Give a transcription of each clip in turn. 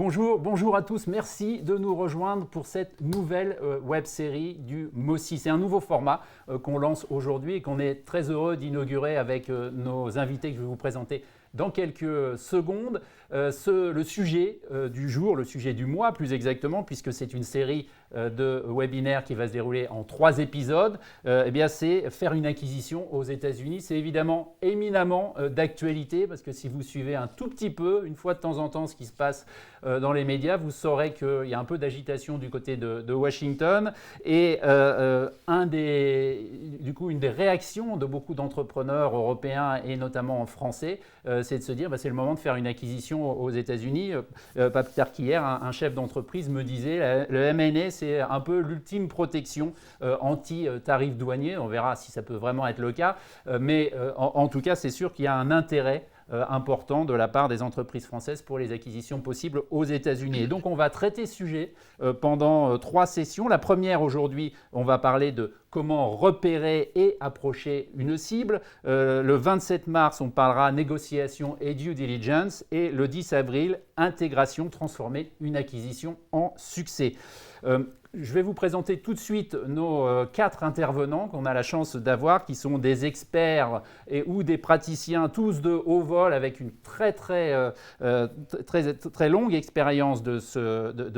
Bonjour à tous. Merci de nous rejoindre pour cette nouvelle web-série du MOSI. C'est un nouveau format qu'on lance aujourd'hui et qu'on est très heureux d'inaugurer avec nos invités que je vais vous présenter dans quelques secondes. Le sujet du jour, le sujet du mois plus exactement, puisque c'est une série de webinaires qui va se dérouler en 3 épisodes, c'est faire une acquisition aux États-Unis. C'est évidemment éminemment d'actualité parce que si vous suivez un tout petit peu, une fois de temps en temps, ce qui se passe dans les médias, vous saurez qu'il y a un peu d'agitation du côté de Washington. Et une des réactions de beaucoup d'entrepreneurs européens et notamment français, c'est de se dire c'est le moment de faire une acquisition aux États-Unis. Pas plus tard qu'hier, un chef d'entreprise me disait le M&A, c'est un peu l'ultime protection anti-tarifs douaniers. On verra si ça peut vraiment être le cas. Mais en tout cas, c'est sûr qu'il y a un intérêt important de la part des entreprises françaises pour les acquisitions possibles aux États-Unis. Et donc, on va traiter ce sujet pendant 3 sessions. La première, aujourd'hui, on va parler de comment repérer et approcher une cible. Le 27 mars, on parlera négociation et due diligence. Et le 10 avril, intégration, transformer une acquisition en succès. Je vais vous présenter tout de suite nos 4 intervenants qu'on a la chance d'avoir, qui sont des experts ou des praticiens, tous de haut vol, avec une très longue expérience de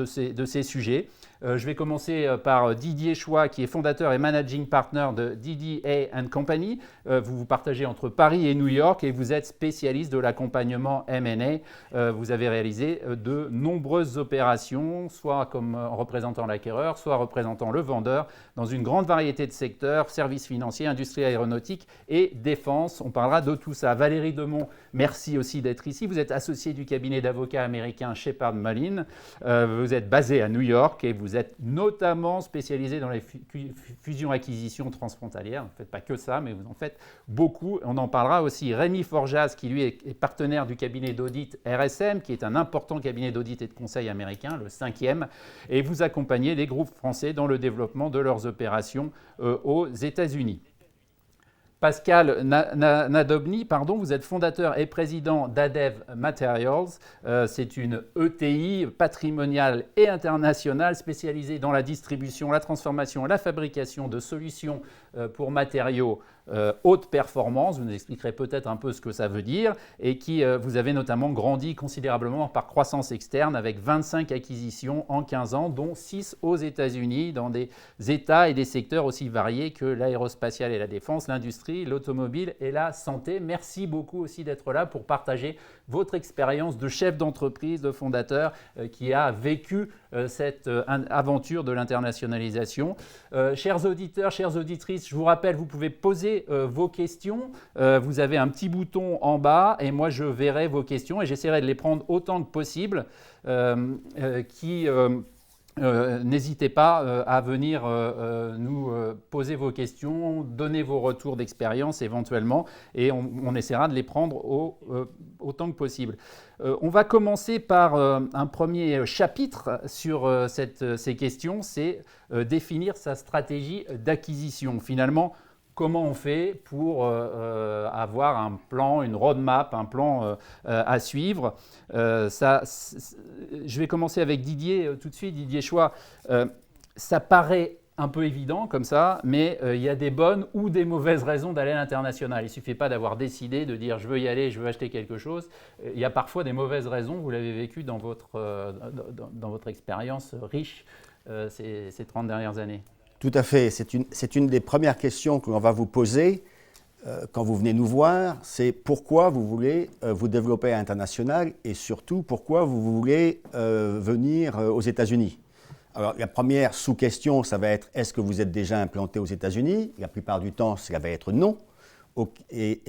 ces sujets. Je vais commencer par Didier Choix, qui est fondateur et managing partner de DDA & Company. Vous partagez entre Paris et New York et vous êtes spécialiste de l'accompagnement M&A. Vous avez réalisé de nombreuses opérations, soit comme représentant l'acquéreur, soit représentant le vendeur, dans une grande variété de secteurs, services financiers, industrie aéronautique et défense. On parlera de tout ça. Valérie Demont, merci aussi d'être ici. Vous êtes associée du cabinet d'avocats américain Shepard Mullin. Vous êtes basée à New York et vous êtes notamment spécialisé dans les fusions-acquisitions transfrontalières. Vous ne faites pas que ça, mais vous en faites beaucoup. On en parlera aussi. Rémi Forjas, qui lui est partenaire du cabinet d'audit RSM, qui est un important cabinet d'audit et de conseil américain, le 5e, et vous accompagnez les groupes français dans le développement de leurs opérations aux États-Unis. Pascal Nadobny, vous êtes fondateur et président d'Adev Materials. C'est une ETI patrimoniale et internationale spécialisée dans la distribution, la transformation et la fabrication de solutions pour matériaux haute performance. Vous nous expliquerez peut-être un peu ce que ça veut dire et qui vous avez notamment grandi considérablement par croissance externe avec 25 acquisitions en 15 ans, dont 6 aux États-Unis dans des États et des secteurs aussi variés que l'aérospatiale et la défense, l'industrie, l'automobile et la santé. Merci beaucoup aussi d'être là pour partager votre expérience de chef d'entreprise, de fondateur qui a vécu cette aventure de l'internationalisation. Chers auditeurs, chères auditrices, je vous rappelle, vous pouvez poser vos questions. Vous avez un petit bouton en bas et moi je verrai vos questions et j'essaierai de les prendre autant que possible. N'hésitez pas à venir nous poser vos questions, donner vos retours d'expérience éventuellement et on essaiera de les prendre autant que possible. On va commencer par un premier chapitre sur ces questions, c'est définir sa stratégie d'acquisition. Finalement, comment on fait pour avoir un plan, une roadmap, un plan à suivre. Je vais commencer avec Didier tout de suite. Didier Choix, ça paraît un peu évident comme ça, mais il y a des bonnes ou des mauvaises raisons d'aller à l'international. Il ne suffit pas d'avoir décidé de dire je veux y aller, je veux acheter quelque chose. Il y a parfois des mauvaises raisons. Vous l'avez vécu dans votre expérience riche ces 30 dernières années. Tout à fait. C'est une des premières questions que l'on va vous poser quand vous venez nous voir. C'est pourquoi vous voulez vous développer à l'international et surtout pourquoi vous voulez venir aux États-Unis. Alors la première sous-question, ça va être est-ce que vous êtes déjà implanté aux États-Unis? La plupart du temps, ça va être non. Et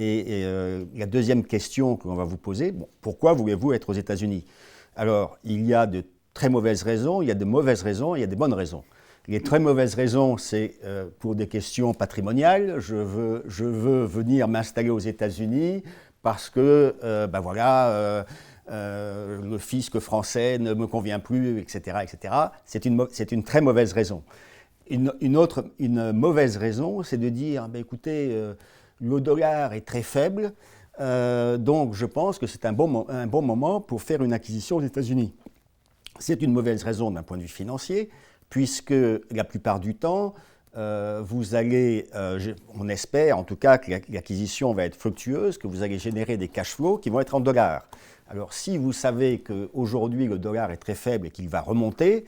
la deuxième question que l'on va vous poser, pourquoi voulez-vous être aux États-Unis? Alors il y a de très mauvaises raisons, il y a de mauvaises raisons, il y a de bonnes raisons. Les très mauvaises raisons, c'est pour des questions patrimoniales. Je veux venir m'installer aux États-Unis parce que le fisc français ne me convient plus, etc. etc. C'est une très mauvaise raison. Une mauvaise raison, c'est de dire écoutez, le dollar est très faible, donc je pense que c'est un bon moment pour faire une acquisition aux États-Unis. C'est une mauvaise raison d'un point de vue financier, puisque la plupart du temps, vous allez, on espère en tout cas que l'acquisition va être fructueuse, que vous allez générer des cash flows qui vont être en dollars. Alors si vous savez qu'aujourd'hui le dollar est très faible et qu'il va remonter,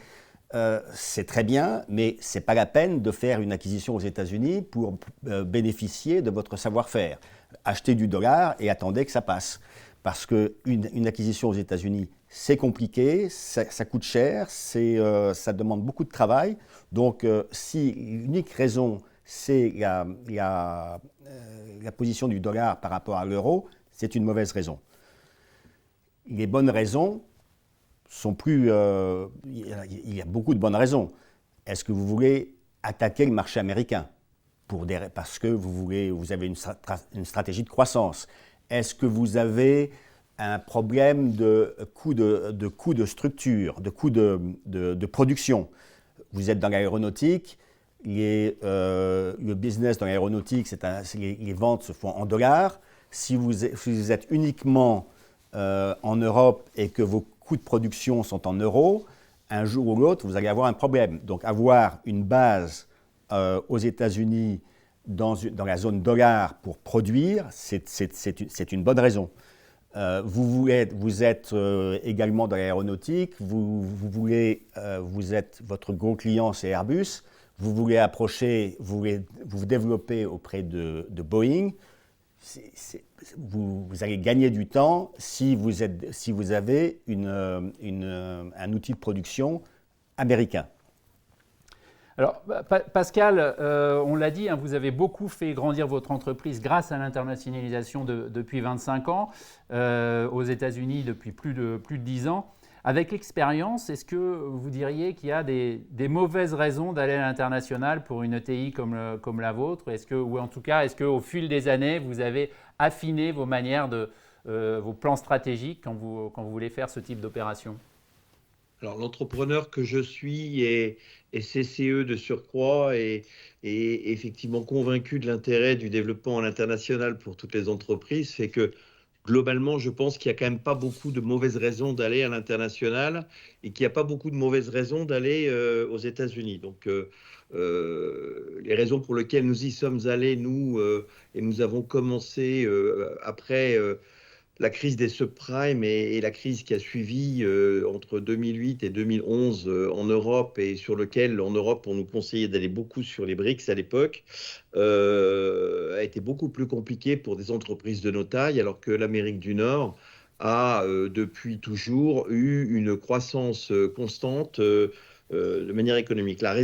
c'est très bien, mais ce n'est pas la peine de faire une acquisition aux États-Unis pour bénéficier de votre savoir-faire. Achetez du dollar et attendez que ça passe. Parce qu'une acquisition aux États-Unis, c'est compliqué, ça coûte cher, ça demande beaucoup de travail. Donc, si l'unique raison, c'est la position du dollar par rapport à l'euro, c'est une mauvaise raison. Les bonnes raisons sont plus... il y a beaucoup de bonnes raisons. Est-ce que vous voulez attaquer le marché américain parce que vous avez une stratégie de croissance? Est-ce que vous avez un problème de coût de structure, de coût de production? Vous êtes dans l'aéronautique, le business dans l'aéronautique, les ventes se font en dollars. Si vous êtes uniquement en Europe et que vos coûts de production sont en euros, un jour ou l'autre, vous allez avoir un problème. Donc avoir une base aux États-Unis dans la zone dollar pour produire, c'est une bonne raison. Vous êtes également dans l'aéronautique, votre gros client c'est Airbus, vous voulez approcher, vous développer auprès de Boeing, vous allez gagner du temps si vous avez un outil de production américain. Alors, Pascal, on l'a dit, vous avez beaucoup fait grandir votre entreprise grâce à l'internationalisation depuis 25 ans, aux États-Unis depuis plus de 10 ans. Avec l'expérience, est-ce que vous diriez qu'il y a des mauvaises raisons d'aller à l'international pour une ETI comme la vôtre? Ou en tout cas, est-ce qu'au fil des années, vous avez affiné vos manières, vos plans stratégiques quand vous voulez faire ce type d'opération? Alors, l'entrepreneur que je suis est CCE de surcroît et effectivement convaincu de l'intérêt du développement à l'international pour toutes les entreprises, fait que globalement, je pense qu'il n'y a quand même pas beaucoup de mauvaises raisons d'aller à l'international et qu'il n'y a pas beaucoup de mauvaises raisons d'aller aux États-Unis. Donc, les raisons pour lesquelles nous y sommes allés, nous, et nous avons commencé après la crise des subprimes et la crise qui a suivi entre 2008 et 2011 en Europe et sur lequel, en Europe, on nous conseillait d'aller beaucoup sur les BRICS à l'époque, a été beaucoup plus compliqué pour des entreprises de nos tailles, alors que l'Amérique du Nord a depuis toujours eu une croissance constante de manière économique. La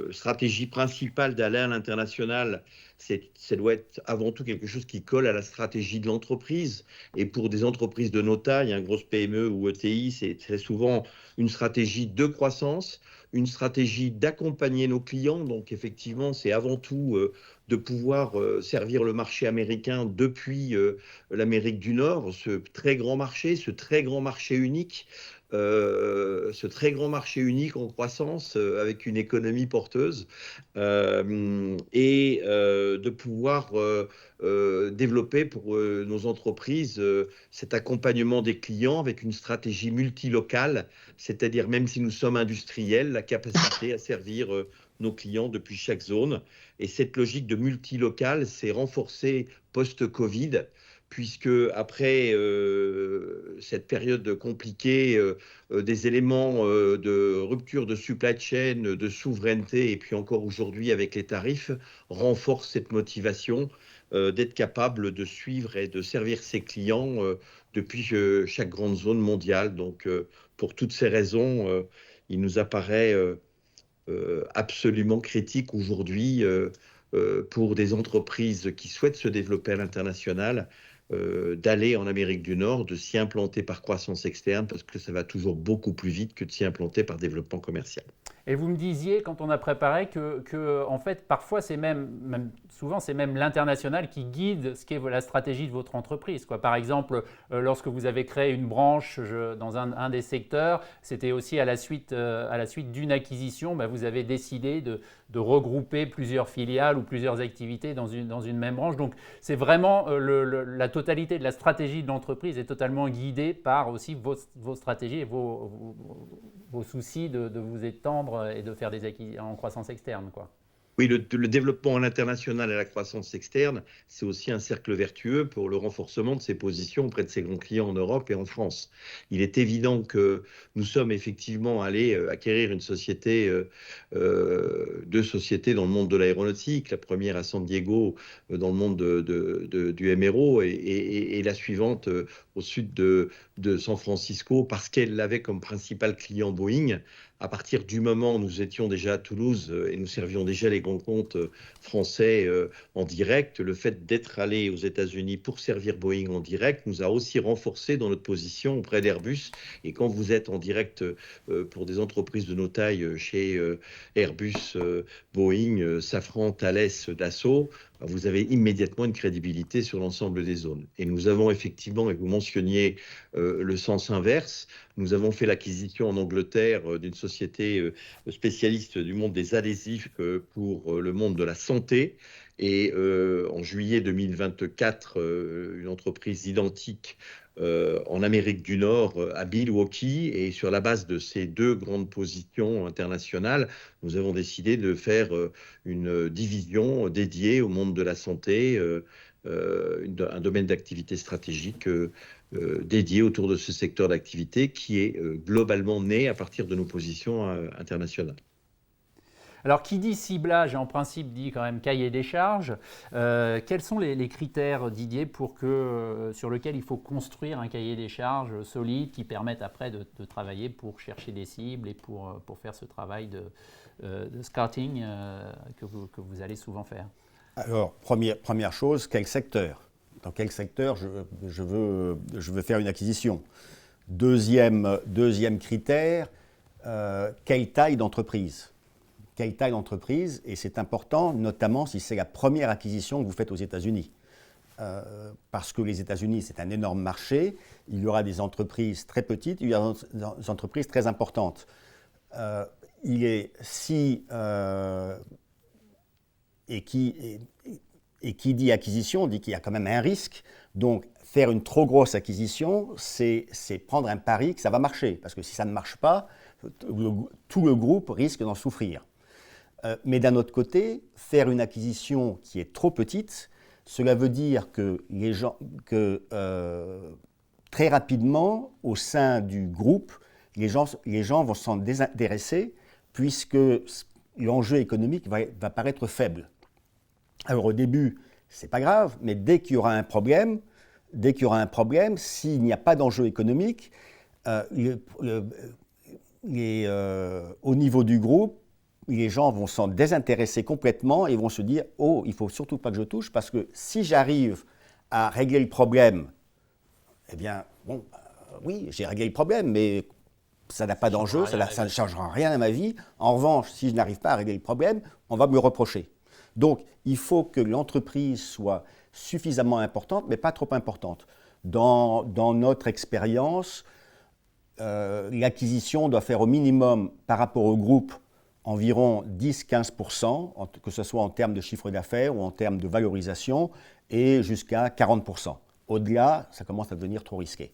stratégie principale d'aller à l'international, ça doit être avant tout quelque chose qui colle à la stratégie de l'entreprise. Et pour des entreprises de nos tailles, grosse PME ou ETI, c'est très souvent une stratégie de croissance, une stratégie d'accompagner nos clients. Donc effectivement, c'est avant tout de pouvoir servir le marché américain depuis l'Amérique du Nord, ce très grand marché unique. Ce très grand marché unique en croissance avec une économie porteuse de pouvoir développer pour nos entreprises cet accompagnement des clients avec une stratégie multilocale, c'est-à-dire même si nous sommes industriels, la capacité à servir nos clients depuis chaque zone. Et cette logique de multilocal s'est renforcée post-Covid, puisque après cette période compliquée, des éléments de rupture de supply chain, de souveraineté, et puis encore aujourd'hui avec les tarifs, renforcent cette motivation d'être capable de suivre et de servir ses clients depuis chaque grande zone mondiale. Donc, pour toutes ces raisons, il nous apparaît absolument critique aujourd'hui pour des entreprises qui souhaitent se développer à l'international, d'aller en Amérique du Nord, de s'y implanter par croissance externe, parce que ça va toujours beaucoup plus vite que de s'y implanter par développement commercial. Et vous me disiez, quand on a préparé, en fait, parfois, souvent, c'est même l'international qui guide ce qu'est la stratégie de votre entreprise, quoi. Par exemple, lorsque vous avez créé une branche dans un des secteurs, c'était aussi à la suite d'une acquisition, vous avez décidé de regrouper plusieurs filiales ou plusieurs activités dans une même branche. Donc, c'est vraiment la totalité de la stratégie de l'entreprise est totalement guidée par aussi vos stratégies et vos soucis de vous étendre et de faire des acquisitions en croissance externe, quoi. Oui, le développement à l'international et la croissance externe, c'est aussi un cercle vertueux pour le renforcement de ses positions auprès de ses grands clients en Europe et en France. Il est évident que nous sommes effectivement allés acquérir deux sociétés dans le monde de l'aéronautique, la première à San Diego dans le monde du MRO et la suivante au sud de San Francisco parce qu'elle avait comme principal client Boeing. À partir du moment où nous étions déjà à Toulouse et nous servions déjà les grands comptes français en direct, le fait d'être allé aux États-Unis pour servir Boeing en direct nous a aussi renforcé dans notre position auprès d'Airbus. Et quand vous êtes en direct pour des entreprises de nos tailles chez Airbus, Boeing, Safran, Thales, Dassault, vous avez immédiatement une crédibilité sur l'ensemble des zones. Et nous avons effectivement, et vous mentionniez le sens inverse, nous avons fait l'acquisition en Angleterre d'une société spécialiste du monde des adhésifs pour le monde de la santé. Et en juillet 2024, une entreprise identique en Amérique du Nord, à Milwaukee. Et sur la base de ces deux grandes positions internationales, nous avons décidé de faire une division dédiée au monde de la santé, un domaine d'activité stratégique dédié autour de ce secteur d'activité qui est globalement né à partir de nos positions internationales. Alors, qui dit ciblage, en principe, dit quand même cahier des charges. Quels sont les critères, Didier, sur lesquels il faut construire un cahier des charges solide qui permette après de travailler pour chercher des cibles et pour faire ce travail de scouting que vous allez souvent faire? Alors, première chose, quel secteur? Dans quel secteur je veux faire une acquisition? Deuxième critère, quelle taille d'entreprise? Quelle taille d'entreprise? Et c'est important, notamment si c'est la première acquisition que vous faites aux États-Unis. Parce que les États-Unis, c'est un énorme marché. Il y aura des entreprises très petites, il y aura des entreprises très importantes. Et qui dit acquisition dit qu'il y a quand même un risque. Donc, faire une trop grosse acquisition, c'est prendre un pari que ça va marcher. Parce que si ça ne marche pas, tout le groupe risque d'en souffrir. Mais d'un autre côté, faire une acquisition qui est trop petite, cela veut dire que très rapidement, au sein du groupe, les gens vont s'en désintéresser puisque l'enjeu économique va paraître faible. Alors au début, ce n'est pas grave, mais dès qu'il y aura un problème, s'il n'y a pas d'enjeu économique, au niveau du groupe, les gens vont s'en désintéresser complètement et vont se dire « Oh, il ne faut surtout pas que je touche parce que si j'arrive à régler le problème, eh bien, bon, oui, j'ai réglé le problème, mais ça n'a pas d'enjeu, ça ne changera rien à ma vie. En revanche, si je n'arrive pas à régler le problème, on va me le reprocher. » Donc, il faut que l'entreprise soit suffisamment importante, mais pas trop importante. Dans notre expérience, l'acquisition doit faire au minimum, par rapport au groupe, environ 10-15%, que ce soit en termes de chiffre d'affaires ou en termes de valorisation, et jusqu'à 40%. Au-delà, ça commence à devenir trop risqué.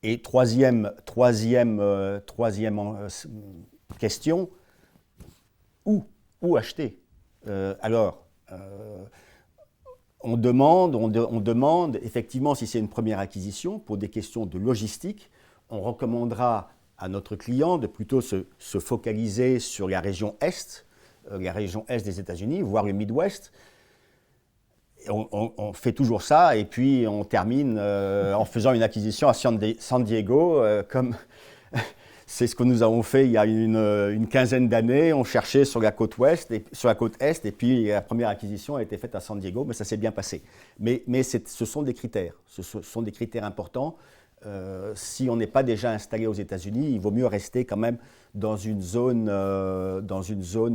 Et troisième question, où acheter? On demande, effectivement, si c'est une première acquisition, pour des questions de logistique, on recommandera à notre client de plutôt se focaliser sur la région Est des États-Unis, voire le Midwest. On fait toujours ça et puis on termine en faisant une acquisition à San Diego, comme c'est ce que nous avons fait il y a une quinzaine d'années. On cherchait sur la côte Est et puis la première acquisition a été faite à San Diego, mais ça s'est bien passé. Mais ce sont des critères, importants. si on n'est pas déjà installé aux États-Unis, il vaut mieux rester quand même dans une zone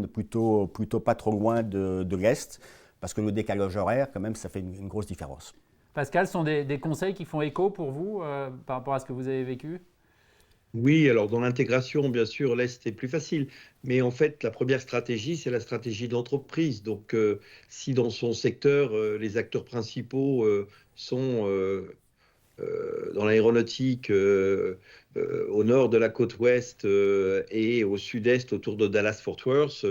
plutôt pas trop loin de l'Est, parce que le décalage horaire, quand même, ça fait une grosse différence. Pascal, ce sont des conseils qui font écho pour vous par rapport à ce que vous avez vécu? Oui, alors dans l'intégration, bien sûr, l'Est est plus facile. Mais en fait, la première stratégie, c'est la stratégie de l'entreprise. Donc, si dans son secteur, les acteurs principaux sont dans l'aéronautique au nord de la côte ouest et au sud-est autour de Dallas-Fort Worth,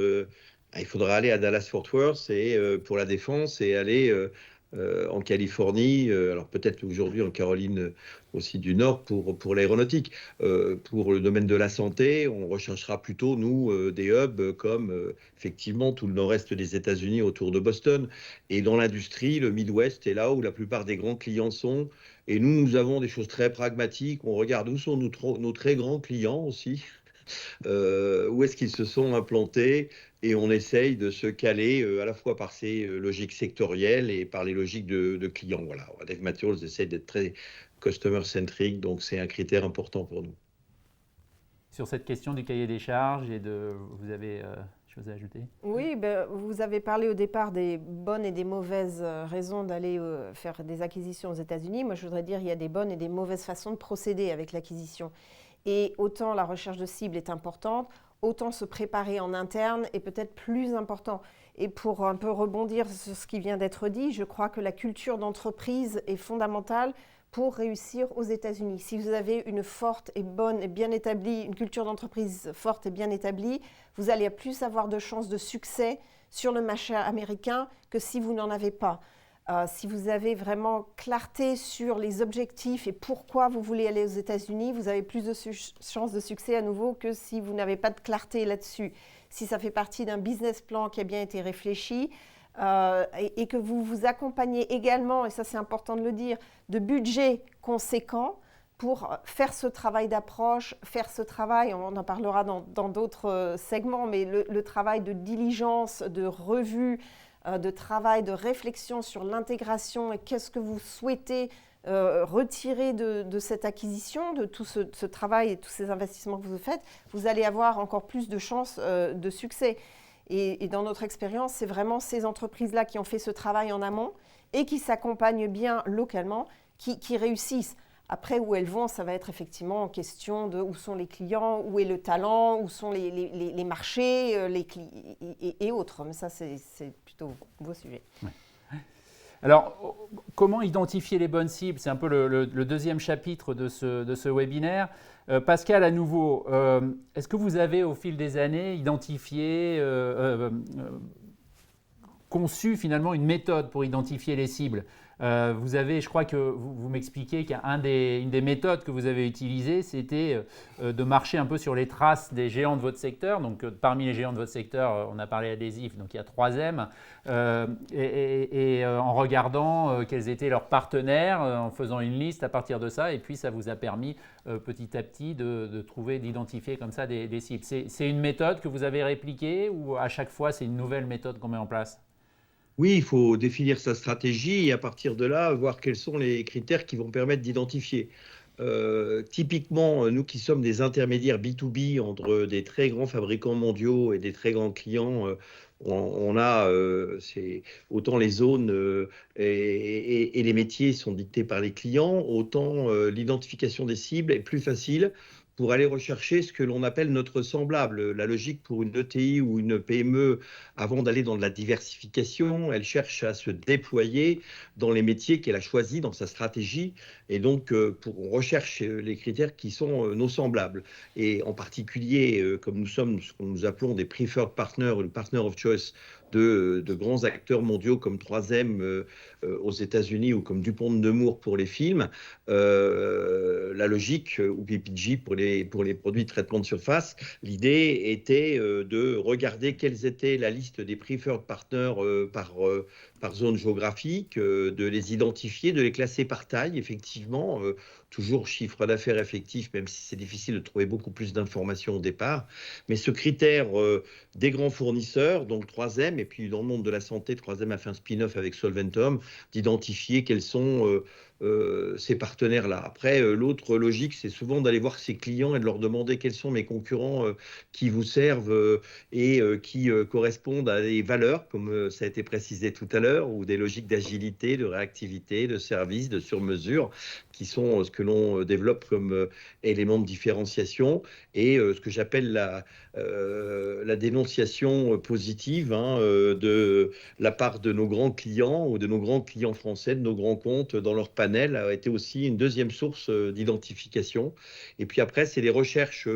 il faudra aller à Dallas-Fort Worth et, pour la défense et aller en Californie, alors peut-être aujourd'hui en Caroline aussi du Nord pour l'aéronautique. Pour le domaine de la santé, on recherchera plutôt, nous, des hubs comme effectivement tout le nord-est des États-Unis autour de Boston. Et dans l'industrie, le Midwest est là où la plupart des grands clients sont. Et nous avons des choses très pragmatiques. On regarde où sont nos très grands clients aussi, où est-ce qu'ils se sont implantés, et on essaye de se caler à la fois par ces logiques sectorielles et par les logiques de clients. Voilà, Advanced Materials essaie d'être très customer-centric, donc c'est un critère important pour nous. Sur cette question du cahier des charges, vous avez chose à ajouter? Oui, ben, vous avez parlé au départ des bonnes et des mauvaises raisons d'aller faire des acquisitions aux États-Unis. Moi, je voudrais dire qu'il y a des bonnes et des mauvaises façons de procéder avec l'acquisition. Et autant la recherche de cible est importante, autant se préparer en interne est peut-être plus important. Et pour un peu rebondir sur ce qui vient d'être dit, je crois que la culture d'entreprise est fondamentale pour réussir aux États-Unis. Si vous avez une forte et bonne et bien établie, une culture d'entreprise forte et bien établie, vous allez plus avoir de chances de succès sur le marché américain que si vous n'en avez pas. Si vous avez vraiment clarté sur les objectifs et pourquoi vous voulez aller aux États-Unis, vous avez plus de chances de succès à nouveau que si vous n'avez pas de clarté là-dessus. Si ça fait partie d'un business plan qui a bien été réfléchi et que vous vous accompagnez également, et ça c'est important de le dire, de budgets conséquents pour faire ce travail d'approche, faire ce travail, on en parlera dans d'autres segments, mais le travail de diligence, de revue, de travail, de réflexion sur l'intégration et qu'est-ce que vous souhaitez retirer de cette acquisition, de tout ce travail et tous ces investissements que vous faites, vous allez avoir encore plus de chances de succès. Et dans notre expérience, c'est vraiment ces entreprises-là qui ont fait ce travail en amont et qui s'accompagnent bien localement, qui réussissent. Après, où elles vont, ça va être effectivement en question de où sont les clients, où est le talent, où sont les marchés et autres. Mais ça, c'est plutôt vos sujets. Ouais. Alors, comment identifier les bonnes cibles? C'est un peu le deuxième chapitre de ce webinaire. Pascal, à nouveau, est-ce que vous avez, au fil des années, identifié, conçu finalement une méthode pour identifier les cibles? Vous avez, je crois que vous m'expliquez qu'une des méthodes que vous avez utilisées, c'était de marcher un peu sur les traces des géants de votre secteur. Donc, parmi les géants de votre secteur, on a parlé adhésif, donc il y a 3M, et en regardant quels étaient leurs partenaires, en faisant une liste à partir de ça, et puis ça vous a permis petit à petit d'identifier comme ça des cibles. C'est une méthode que vous avez répliquée ou à chaque fois c'est une nouvelle méthode qu'on met en place? Oui, il faut définir sa stratégie et à partir de là, voir quels sont les critères qui vont permettre d'identifier. Typiquement, nous qui sommes des intermédiaires B2B entre des très grands fabricants mondiaux et des très grands clients, on a autant les zones et les métiers sont dictés par les clients, autant l'identification des cibles est plus facile pour aller rechercher ce que l'on appelle notre semblable. La logique pour une ETI ou une PME, avant d'aller dans de la diversification, elle cherche à se déployer dans les métiers qu'elle a choisis dans sa stratégie. Et donc, on recherche les critères qui sont nos semblables. Et en particulier, comme nous sommes ce que nous appelons des preferred partners ou le partner of choice de grands acteurs mondiaux comme 3M aux États-Unis ou comme Dupont de Nemours pour les films, la logique, ou PPG pour les produits de traitement de surface, l'idée était de regarder quelles étaient la liste des preferred partners par zone géographique, de les identifier, de les classer par taille, effectivement, toujours chiffre d'affaires effectif, même si c'est difficile de trouver beaucoup plus d'informations au départ. Mais ce critère des grands fournisseurs, donc 3M, et puis dans le monde de la santé, 3M a fait un spin-off avec Solventum, d'identifier quels sont ces partenaires-là. Après, l'autre logique, c'est souvent d'aller voir ses clients et de leur demander quels sont mes concurrents qui vous servent et qui correspondent à des valeurs, comme ça a été précisé tout à l'heure, ou des logiques d'agilité, de réactivité, de service, de sur-mesure, qui sont ce que l'on développe comme élément de différenciation et ce que j'appelle la dénonciation positive de la part de nos grands clients ou de nos grands clients français, de nos grands comptes dans leur panel, a été aussi une deuxième source d'identification. Et puis après, c'est les recherches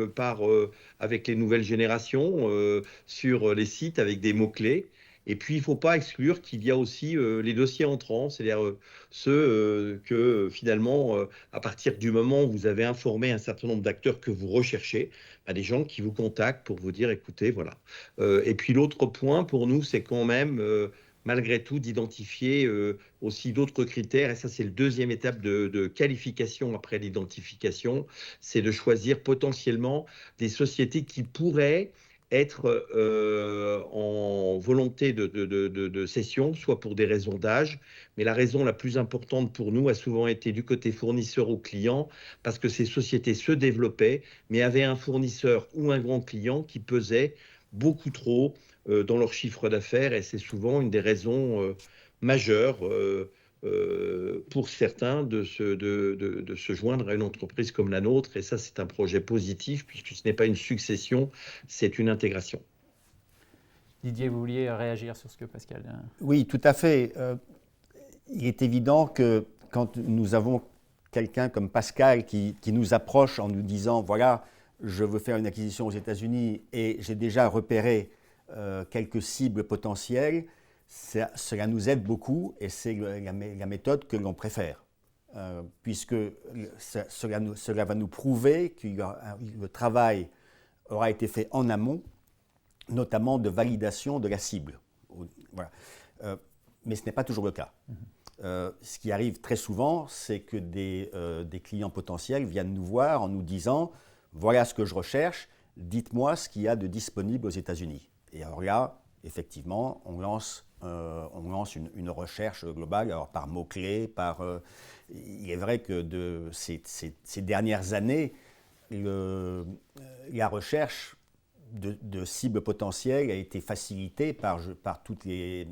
avec les nouvelles générations sur les sites avec des mots-clés. Et puis, il ne faut pas exclure qu'il y a aussi les dossiers entrants, c'est-à-dire ceux que finalement, à partir du moment où vous avez informé un certain nombre d'acteurs que vous recherchez, des gens qui vous contactent pour vous dire, écoutez, voilà. Et puis l'autre point pour nous, c'est quand même, malgré tout, d'identifier aussi d'autres critères. Et ça, c'est le deuxième étape de qualification après l'identification, c'est de choisir potentiellement des sociétés qui pourraient être en volonté de cession, soit pour des raisons d'âge, mais la raison la plus importante pour nous a souvent été du côté fournisseur au client, parce que ces sociétés se développaient, mais avaient un fournisseur ou un grand client qui pesait beaucoup trop dans leur chiffre d'affaires, et c'est souvent une des raisons majeures pour certains de se joindre à une entreprise comme la nôtre. Et ça, c'est un projet positif, puisque ce n'est pas une succession, c'est une intégration. Didier, vous vouliez réagir sur ce que Pascal a... Oui, tout à fait. Il est évident que quand nous avons quelqu'un comme Pascal qui nous approche en nous disant « Voilà, je veux faire une acquisition aux États-Unis et j'ai déjà repéré quelques cibles potentielles », cela nous aide beaucoup et c'est la méthode que l'on préfère, puisque cela va nous prouver que le travail aura été fait en amont, notamment de validation de la cible. Voilà. Mais ce n'est pas toujours le cas. Ce qui arrive très souvent, c'est que des clients potentiels viennent nous voir en nous disant « Voilà ce que je recherche, dites-moi ce qu'il y a de disponible aux États-Unis ». Et alors là, effectivement, on lance une recherche globale, alors par mots-clés, il est vrai que ces dernières années, la recherche de cibles potentielles a été facilitée par tous les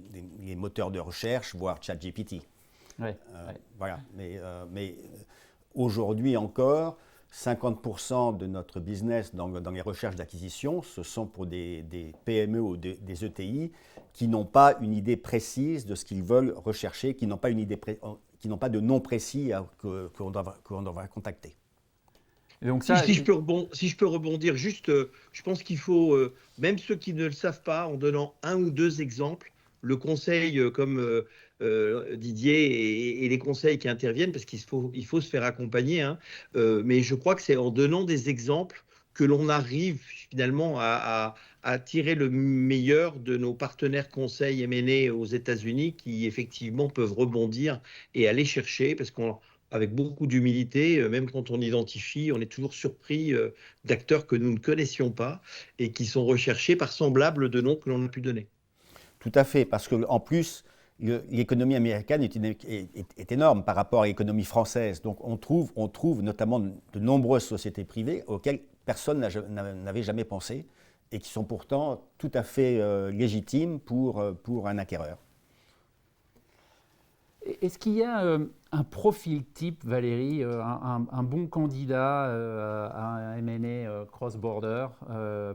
moteurs de recherche, voire ChatGPT. Ouais, voilà. Mais aujourd'hui encore, 50% de notre business dans les recherches d'acquisition, ce sont pour des PME ou des ETI qui n'ont pas une idée précise de ce qu'ils veulent rechercher, qui n'ont pas de nom précis qu'on devra contacter. Et donc ça, si je peux rebondir juste, je pense qu'il faut, même ceux qui ne le savent pas, en donnant un ou deux exemples, le conseil comme Didier et les conseils qui interviennent, parce qu'il faut se faire accompagner, mais je crois que c'est en donnant des exemples que l'on arrive finalement à tirer le meilleur de nos partenaires conseils M&A aux États-Unis qui effectivement peuvent rebondir et aller chercher, parce qu'avec beaucoup d'humilité, même quand on identifie, on est toujours surpris d'acteurs que nous ne connaissions pas et qui sont recherchés par semblables de noms que l'on a pu donner. Tout à fait, parce qu'en plus, l'économie américaine est énorme par rapport à l'économie française. Donc on trouve notamment de nombreuses sociétés privées auxquelles personne n'avait jamais pensé et qui sont pourtant tout à fait légitimes pour un acquéreur. Est-ce qu'il y a un profil type, Valérie, un bon candidat à un M&A cross-border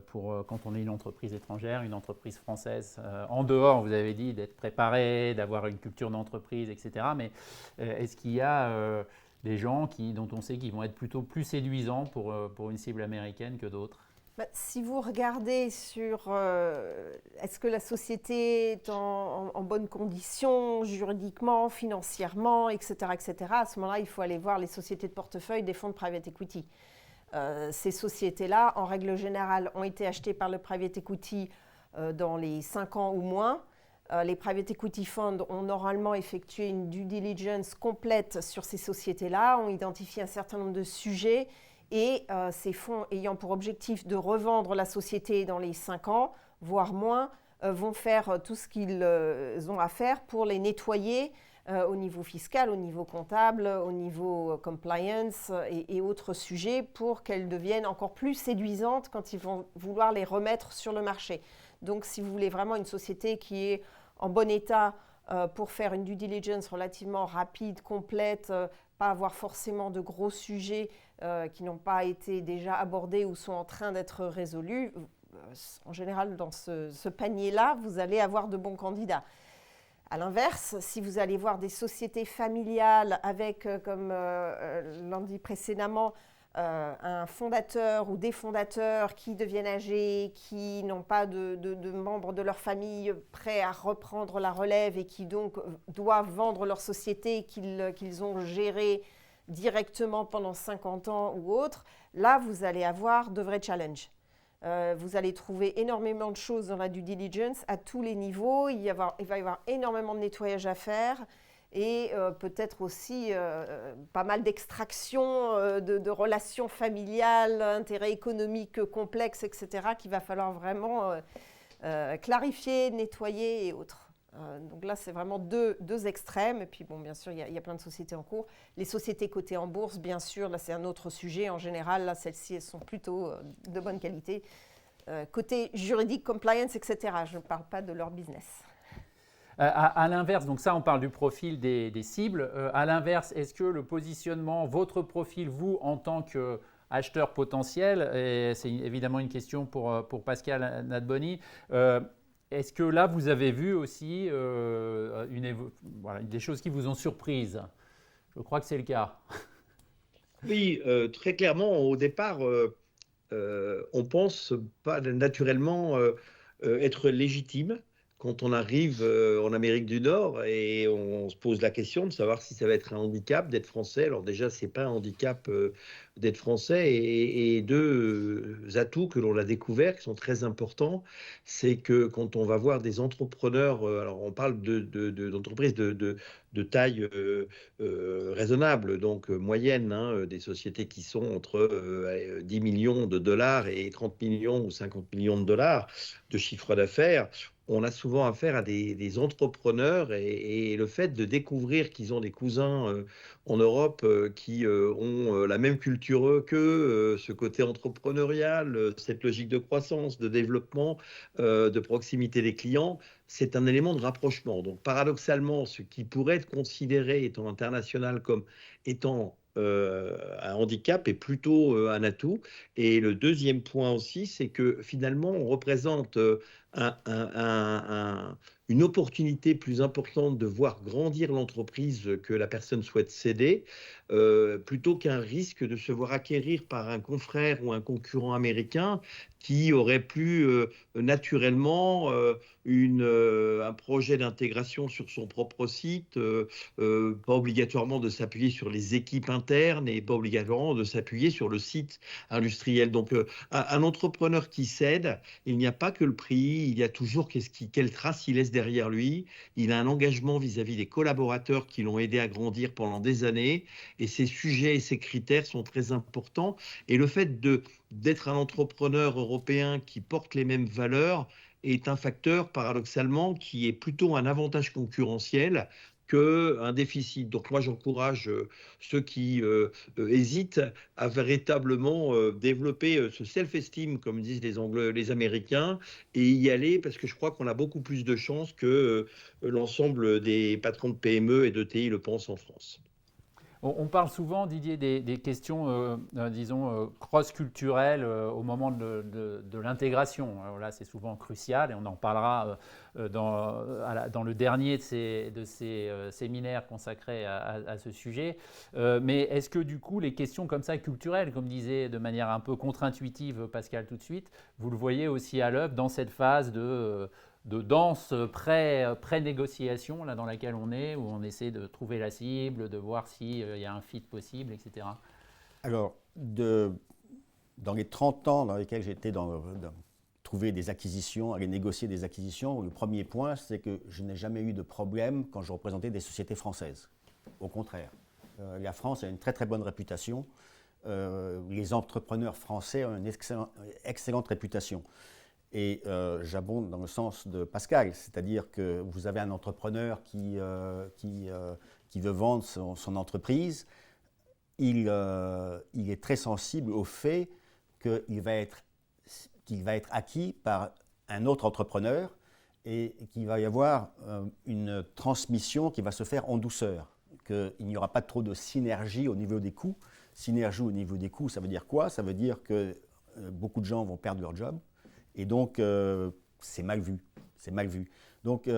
pour quand on est une entreprise étrangère, une entreprise française en dehors, vous avez dit, d'être préparé, d'avoir une culture d'entreprise, etc. Mais est-ce qu'il y a des gens dont on sait qu'ils vont être plutôt plus séduisants pour une cible américaine que d'autres ? Si vous regardez sur est-ce que la société est en bonne condition juridiquement, financièrement, etc., à ce moment-là, il faut aller voir les sociétés de portefeuille des fonds de private equity. Ces sociétés-là, en règle générale, ont été achetées par le private equity dans les 5 ans ou moins. Les private equity funds ont normalement effectué une due diligence complète sur ces sociétés-là, ont identifié un certain nombre de sujets. Et ces fonds ayant pour objectif de revendre la société dans les 5 ans, voire moins, vont faire tout ce qu'ils ont à faire pour les nettoyer au niveau fiscal, au niveau comptable, au niveau compliance et autres sujets pour qu'elles deviennent encore plus séduisantes quand ils vont vouloir les remettre sur le marché. Donc si vous voulez vraiment une société qui est en bon état pour faire une due diligence relativement rapide, complète, pas avoir forcément de gros sujets qui n'ont pas été déjà abordés ou sont en train d'être résolus, en général dans ce panier-là, vous allez avoir de bons candidats. À l'inverse, si vous allez voir des sociétés familiales avec, comme l'on dit précédemment, un fondateur ou des fondateurs qui deviennent âgés, qui n'ont pas de membres de leur famille prêts à reprendre la relève et qui donc doivent vendre leur société qu'ils ont gérée directement pendant 50 ans ou autre, là, vous allez avoir de vrais challenges. Vous allez trouver énormément de choses dans la due diligence à tous les niveaux. Il va y avoir énormément de nettoyage à faire et peut-être aussi pas mal d'extraction de relations familiales, intérêts économiques complexes, etc., qu'il va falloir vraiment clarifier, nettoyer et autres. Donc là, c'est vraiment deux extrêmes. Et puis, bon, bien sûr, il y a plein de sociétés en cours. Les sociétés cotées en bourse, bien sûr, là, c'est un autre sujet. En général, là, celles-ci, elles sont plutôt de bonne qualité. Côté juridique, compliance, etc., je ne parle pas de leur business. À l'inverse, donc ça, on parle du profil des cibles. À l'inverse, est-ce que le positionnement, votre profil, vous, en tant qu'acheteur potentiel, et c'est évidemment une question pour Pascal Nadbony, est-ce que là, vous avez vu aussi des choses qui vous ont surprise? Je crois que c'est le cas. Oui, très clairement, au départ, on pense pas naturellement être légitime quand on arrive en Amérique du Nord et on se pose la question de savoir si ça va être un handicap d'être français. Alors déjà, c'est pas un handicap d'être français et deux atouts que l'on a découverts qui sont très importants, c'est que quand on va voir des entrepreneurs, alors on parle d'entreprises de taille raisonnable, donc moyenne, hein, des sociétés qui sont entre 10 millions de dollars et 30 millions ou 50 millions de dollars de chiffre d'affaires. On a souvent affaire à des entrepreneurs et le fait de découvrir qu'ils ont des cousins en Europe qui ont la même culture qu'eux, ce côté entrepreneurial, cette logique de croissance, de développement, de proximité des clients, c'est un élément de rapprochement. Donc paradoxalement, ce qui pourrait être considéré étant international comme étant un handicap est plutôt un atout. Et le deuxième point aussi, c'est que finalement, on représente une opportunité plus importante de voir grandir l'entreprise que la personne souhaite céder, plutôt qu'un risque de se voir acquérir par un confrère ou un concurrent américain qui aurait plus naturellement un projet d'intégration sur son propre site, pas obligatoirement de s'appuyer sur les équipes internes et pas obligatoirement de s'appuyer sur le site industriel. Donc un entrepreneur qui cède, il n'y a pas que le prix, il y a toujours quelle trace il laisse derrière lui. Il a un engagement vis-à-vis des collaborateurs qui l'ont aidé à grandir pendant des années et ces sujets et ces critères sont très importants. Et le fait d'être un entrepreneur européen qui porte les mêmes valeurs est un facteur, paradoxalement, qui est plutôt un avantage concurrentiel qu'un déficit. Donc moi, j'encourage ceux qui hésitent à véritablement développer ce self-esteem, comme disent les Américains, et y aller, parce que je crois qu'on a beaucoup plus de chances que l'ensemble des patrons de PME et de TI le pensent en France. On parle souvent, Didier, des questions, disons, cross-culturelles au moment de l'intégration. Là, c'est souvent crucial et on en parlera dans le dernier de ces séminaires consacrés à ce sujet. Mais est-ce que du coup, les questions comme ça, culturelles, comme disait de manière un peu contre-intuitive Pascal tout de suite, vous le voyez aussi à l'œuvre dans cette phase de danse pré-négociation là dans laquelle on est, où on essaie de trouver la cible, de voir s'il y a un fit possible, etc. Alors, dans les 30 ans dans lesquels j'étais dans trouver des acquisitions, aller négocier des acquisitions, le premier point, c'est que je n'ai jamais eu de problème quand je représentais des sociétés françaises. Au contraire, la France a une très très bonne réputation. Les entrepreneurs français ont une excellente réputation. Et j'abonde dans le sens de Pascal, c'est-à-dire que vous avez un entrepreneur qui veut vendre son entreprise, il est très sensible au fait qu'il va être acquis par un autre entrepreneur et qu'il va y avoir une transmission qui va se faire en douceur, qu'il n'y aura pas trop de synergie au niveau des coûts. Synergie au niveau des coûts, ça veut dire quoi? Ça veut dire que beaucoup de gens vont perdre leur job et donc c'est mal vu. C'est mal vu. Donc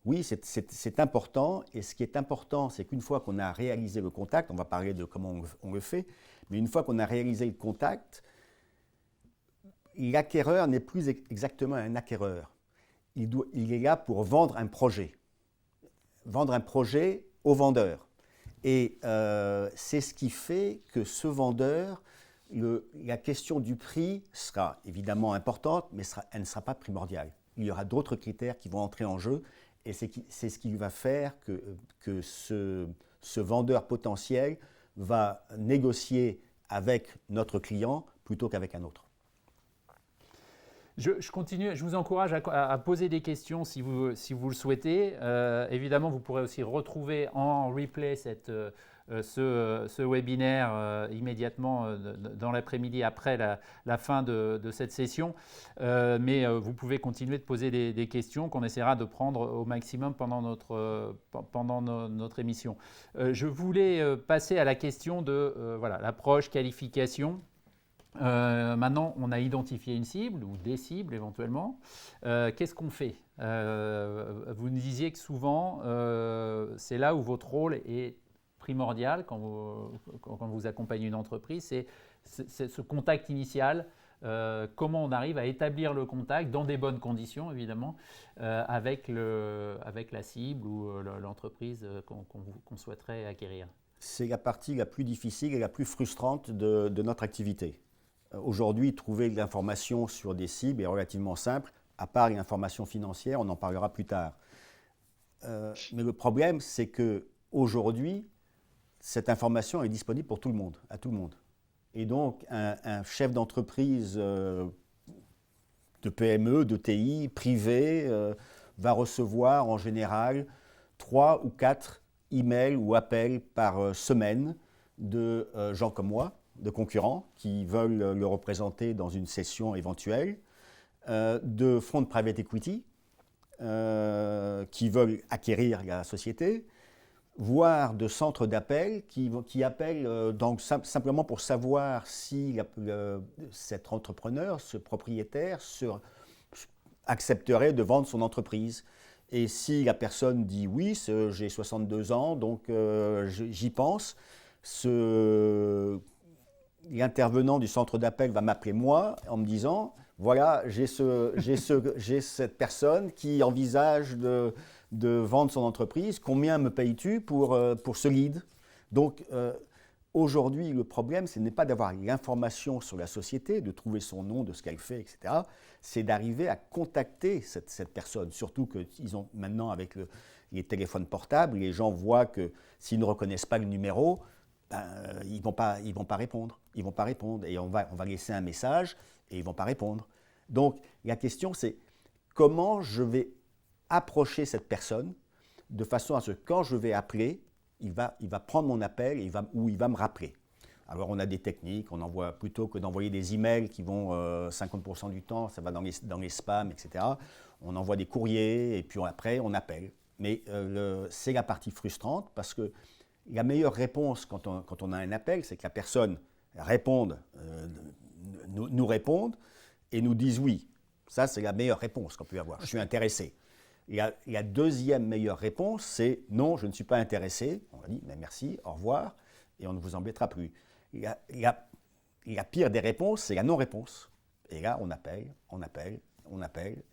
oui, c'est important, et ce qui est important, c'est qu'une fois qu'on a réalisé le contact, on va parler de comment on le fait, mais une fois qu'on a réalisé le contact, l'acquéreur n'est plus exactement un acquéreur. Il est là pour vendre un projet au vendeur. Et c'est ce qui fait que ce vendeur, la question du prix sera évidemment importante, mais elle ne sera pas primordiale. Il y aura d'autres critères qui vont entrer en jeu, et c'est ce qui va faire que ce vendeur potentiel va négocier avec notre client plutôt qu'avec un autre. Je continue, je vous encourage à poser des questions si vous le souhaitez. Évidemment, vous pourrez aussi retrouver en replay ce webinaire immédiatement dans l'après-midi après la fin de cette session. Mais vous pouvez continuer de poser des questions qu'on essaiera de prendre au maximum pendant notre émission. Je voulais passer à la question de l'approche qualification. Maintenant, on a identifié une cible ou des cibles éventuellement. Qu'est-ce qu'on fait? Vous nous disiez que souvent, c'est là où votre rôle est primordial quand vous accompagnez une entreprise, c'est ce contact initial. Comment on arrive à établir le contact dans des bonnes conditions, évidemment, avec la cible ou l'entreprise qu'on souhaiterait acquérir. C'est la partie la plus difficile et la plus frustrante de notre activité. Aujourd'hui, trouver de l'information sur des cibles est relativement simple, à part l'information financière, on en parlera plus tard. Mais le problème, c'est qu'aujourd'hui, cette information est disponible pour tout le monde, à tout le monde. Et donc, un chef d'entreprise de PME, de TI, privé, va recevoir en général 3 ou 4 emails ou appels par semaine de gens comme moi, de concurrents qui veulent le représenter dans une session éventuelle, de fonds de private equity qui veulent acquérir la société, voire de centres d'appel qui appellent donc simplement pour savoir si cet entrepreneur, ce propriétaire, accepterait de vendre son entreprise. Et si la personne dit oui, j'ai 62 ans, donc j'y pense, l'intervenant du centre d'appel va m'appeler moi en me disant voilà, j'ai cette personne qui envisage de vendre son entreprise, combien me payes-tu pour ce lead? Donc aujourd'hui, le problème, ce n'est pas d'avoir l'information sur la société, de trouver son nom, de ce qu'elle fait, etc. C'est d'arriver à contacter cette personne, surtout qu'ils ont maintenant avec les téléphones portables, les gens voient que s'ils ne reconnaissent pas le numéro, ils vont pas répondre. Ils vont pas répondre et on va laisser un message et ils vont pas répondre. Donc la question c'est comment je vais approcher cette personne de façon à ce que quand je vais appeler, il va prendre mon appel et il va me rappeler. Alors on a des techniques, on envoie plutôt que d'envoyer des emails qui vont 50% du temps, ça va dans les spams, etc. On envoie des courriers et puis après on appelle. Mais c'est la partie frustrante parce que la meilleure réponse quand on a un appel, c'est que la personne nous réponde et nous dise oui. Ça, c'est la meilleure réponse qu'on peut avoir. Je suis intéressé. La deuxième meilleure réponse, c'est non, je ne suis pas intéressé. On va dire mais merci, au revoir, et on ne vous embêtera plus. La pire des réponses, c'est la non-réponse. Et là, on appelle,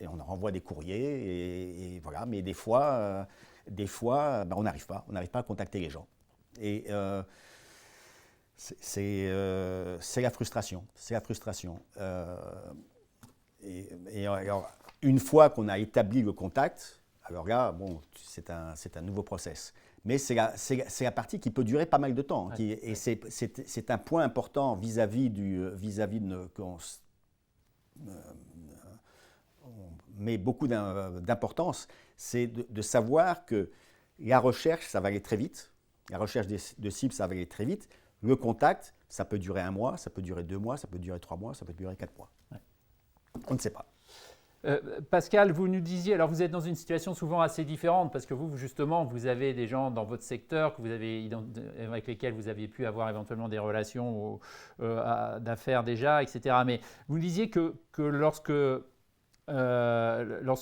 et on renvoie des courriers, et voilà. Mais des fois, on n'arrive pas à contacter les gens. Et c'est la frustration. Et alors, une fois qu'on a établi le contact, alors là, bon, c'est un nouveau process. Mais c'est la partie qui peut durer pas mal de temps. Et c'est un point important vis-à-vis met beaucoup d'importance, c'est de savoir que la recherche, ça va aller très vite. La recherche de cibles, ça va aller très vite. Le contact, ça peut durer 1 mois, ça peut durer 2 mois, ça peut durer 3 mois, ça peut durer 4 mois. Ouais. On ne sait pas. Pascal, vous nous disiez, alors vous êtes dans une situation souvent assez différente parce que vous, justement, vous avez des gens dans votre secteur avec lesquels vous aviez pu avoir éventuellement des relations d'affaires déjà, etc. Mais vous disiez que lorsque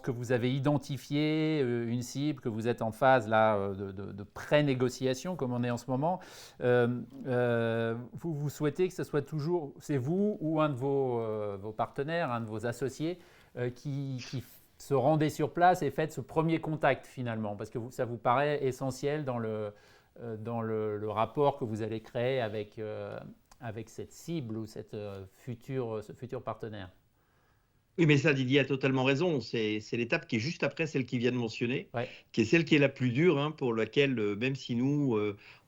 vous avez identifié une cible, que vous êtes en phase là, de pré-négociation, comme on est en ce moment, vous souhaitez que ce soit toujours, c'est vous ou un de vos partenaires, un de vos associés, qui se rendait sur place et faites ce premier contact finalement, parce que ça vous paraît essentiel dans le rapport que vous allez créer avec cette cible ou ce futur partenaire. Oui, mais ça, Didier a totalement raison. C'est l'étape qui est juste après celle qu'il vient de mentionner, ouais. Qui est celle qui est la plus dure, hein, pour laquelle, même si nous,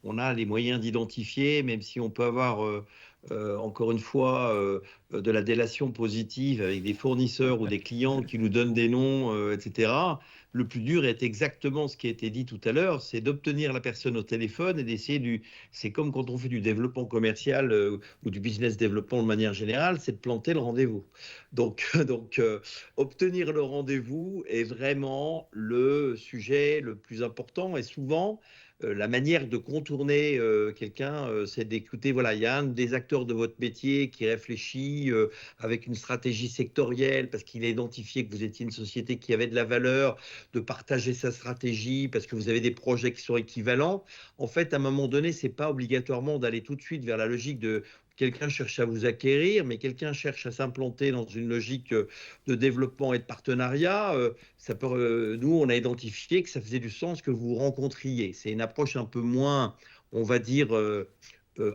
on a les moyens d'identifier, même si on peut avoir, encore une fois, de la délation positive avec des fournisseurs ou des clients qui nous donnent des noms, etc., le plus dur est exactement ce qui a été dit tout à l'heure, c'est d'obtenir la personne au téléphone et d'essayer c'est comme quand on fait du développement commercial ou du business développement de manière générale, c'est de planter le rendez-vous. Donc, obtenir le rendez-vous est vraiment le sujet le plus important et souvent, la manière de contourner quelqu'un, c'est d'écouter, voilà, il y a un des acteurs de votre métier qui réfléchit avec une stratégie sectorielle parce qu'il a identifié que vous étiez une société qui avait de la valeur, de partager sa stratégie parce que vous avez des projets qui sont équivalents. En fait, à un moment donné, c'est pas obligatoirement d'aller tout de suite vers la logique de quelqu'un cherche à vous acquérir, mais quelqu'un cherche à s'implanter dans une logique de développement et de partenariat. Nous, on a identifié que ça faisait du sens que vous vous rencontriez. C'est une approche un peu moins, on va dire,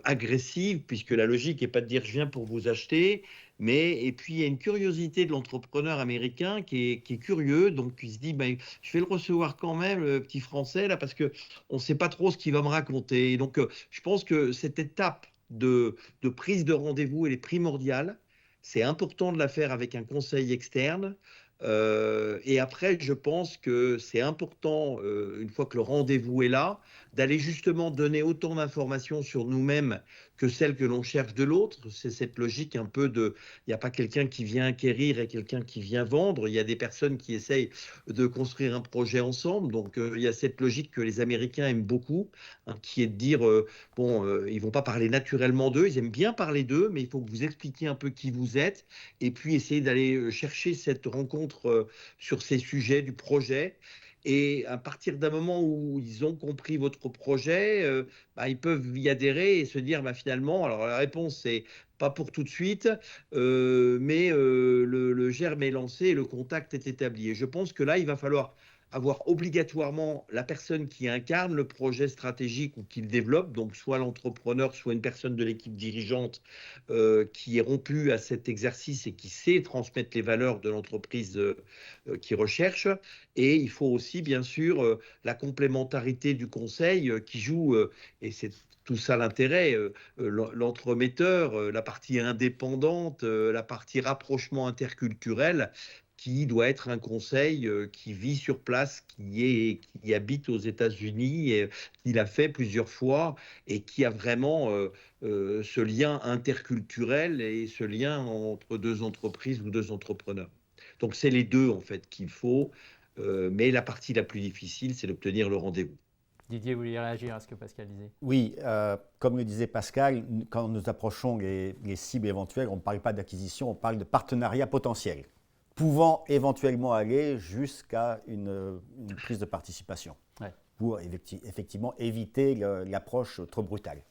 agressive, puisque la logique n'est pas de dire je viens pour vous acheter, et puis il y a une curiosité de l'entrepreneur américain qui est curieux, donc il se dit ben, je vais le recevoir quand même, le petit Français, là, parce qu'on ne sait pas trop ce qu'il va me raconter. Et donc je pense que cette étape de prise de rendez-vous, elle est primordiale. C'est important de la faire avec un conseil externe. Et après, je pense que c'est important, une fois que le rendez-vous est là, d'aller justement donner autant d'informations sur nous-mêmes que celles que l'on cherche de l'autre. C'est cette logique un peu il n'y a pas quelqu'un qui vient acquérir et quelqu'un qui vient vendre. Il y a des personnes qui essayent de construire un projet ensemble. Donc, il y a cette logique que les Américains aiment beaucoup, hein, qui est de dire, ils vont pas parler naturellement d'eux, ils aiment bien parler d'eux, mais il faut que vous expliquiez un peu qui vous êtes et puis essayer d'aller chercher cette rencontre sur ces sujets du projet. Et à partir d'un moment où ils ont compris votre projet, ils peuvent y adhérer et se dire finalement, alors la réponse c'est pas pour tout de suite, mais le germe est lancé et le contact est établi. Et je pense que là, il va falloir avoir obligatoirement la personne qui incarne le projet stratégique ou qui le développe, donc soit l'entrepreneur, soit une personne de l'équipe dirigeante qui est rompue à cet exercice et qui sait transmettre les valeurs de l'entreprise qui recherche. Et il faut aussi, bien sûr, la complémentarité du conseil qui joue, et c'est tout ça l'intérêt, l'entremetteur, la partie indépendante, la partie rapprochement interculturel, qui doit être un conseil qui vit sur place, qui habite aux États-Unis, et qui l'a fait plusieurs fois et qui a vraiment ce lien interculturel et ce lien entre deux entreprises ou deux entrepreneurs. Donc c'est les deux en fait qu'il faut, mais la partie la plus difficile, c'est d'obtenir le rendez-vous. Didier, vous vouliez réagir à ce que Pascal disait? Oui, comme le disait Pascal, quand nous approchons les cibles éventuelles, on ne parle pas d'acquisition, on parle de partenariat potentiel, pouvant éventuellement aller jusqu'à une prise de participation, ouais, pour effectivement éviter l'approche trop brutale.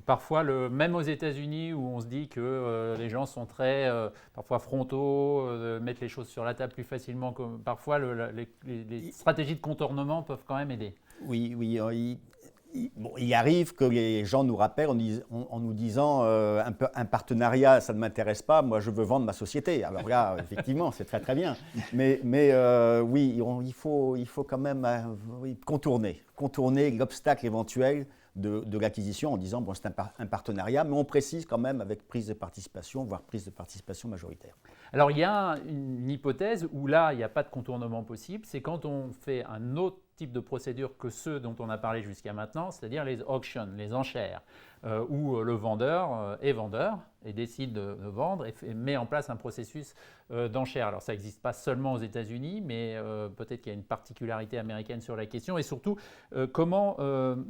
Parfois, même aux États-Unis, où on se dit que les gens sont très parfois frontaux, mettent les choses sur la table plus facilement, parfois les stratégies de contournement peuvent quand même aider. Oui, il arrive que les gens nous rappellent en nous disant un partenariat, ça ne m'intéresse pas, moi je veux vendre ma société. Alors là, effectivement, c'est très très bien. Mais oui, il faut quand même contourner l'obstacle éventuel de l'acquisition en disant bon, c'est un partenariat, mais on précise quand même avec prise de participation, voire prise de participation majoritaire. Alors il y a une hypothèse où là, il n'y a pas de contournement possible, c'est quand on fait un autre type de procédure que ceux dont on a parlé jusqu'à maintenant, c'est-à-dire les auctions, les enchères, où le vendeur est vendeur et décide de vendre et met en place un processus d'enchères. Alors ça n'existe pas seulement aux États-Unis, mais peut-être qu'il y a une particularité américaine sur la question. Et surtout, comment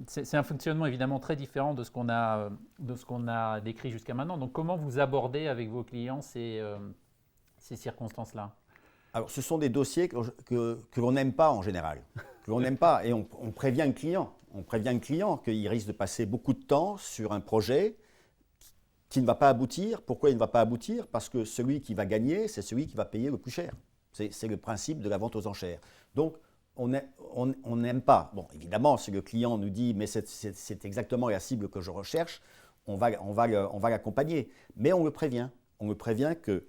c'est un fonctionnement évidemment très différent de ce qu'on a décrit jusqu'à maintenant. Donc comment vous abordez avec vos clients ces circonstances-là? Alors, ce sont des dossiers que l'on n'aime pas en général, que l'on n'aime pas, et on prévient le client. On prévient le client qu'il risque de passer beaucoup de temps sur un projet qui ne va pas aboutir. Pourquoi il ne va pas aboutir? Parce que celui qui va gagner, c'est celui qui va payer le plus cher. C'est le principe de la vente aux enchères. Donc, on n'aime pas. Bon, évidemment, si le client nous dit « mais c'est exactement la cible que je recherche », on va l'accompagner. Mais on le prévient. On le prévient que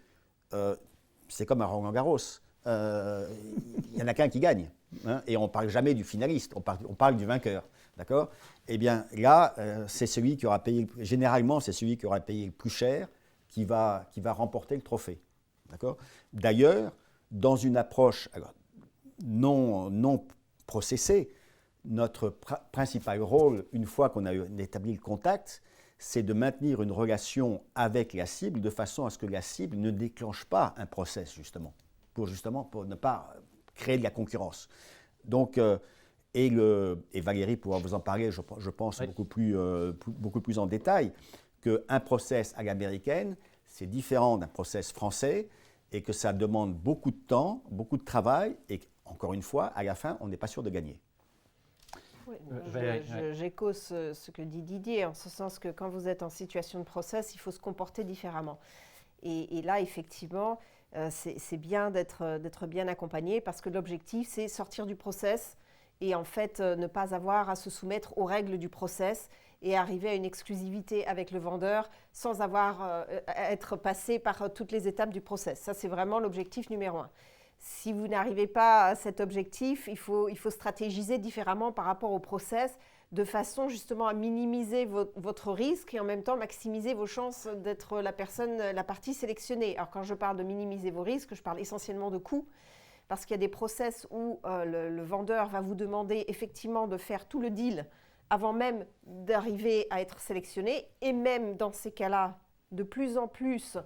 c'est comme à Roland-Garros. Il n'y en a qu'un qui gagne. Hein, et on ne parle jamais du finaliste, on parle du vainqueur. D'accord? Eh bien, là, c'est celui qui aura payé, généralement, c'est celui qui aura payé le plus cher qui va remporter le trophée. D'accord? D'ailleurs, dans une approche non processée, notre principal rôle, une fois qu'on a établi le contact, c'est de maintenir une relation avec la cible de façon à ce que la cible ne déclenche pas un process, justement pour ne pas créer de la concurrence. Donc, et Valérie pourra vous en parler, je pense, oui, beaucoup plus en détail, qu'un process à l'américaine, c'est différent d'un process français et que ça demande beaucoup de temps, beaucoup de travail et encore une fois, à la fin, on n'est pas sûr de gagner. Oui, j'écho ce que dit Didier, en ce sens que quand vous êtes en situation de process, il faut se comporter différemment. Et là, effectivement, c'est bien d'être bien accompagné parce que l'objectif, c'est sortir du process et en fait ne pas avoir à se soumettre aux règles du process et arriver à une exclusivité avec le vendeur sans avoir à être passé par toutes les étapes du process. Ça, c'est vraiment l'objectif numéro 1. Si vous n'arrivez pas à cet objectif, il faut stratégiser différemment par rapport au process de façon justement à minimiser votre risque et en même temps maximiser vos chances d'être la partie sélectionnée. Alors quand je parle de minimiser vos risques, je parle essentiellement de coûts parce qu'il y a des process où le vendeur va vous demander effectivement de faire tout le deal avant même d'arriver à être sélectionné et même dans ces cas-là, de plus en plus,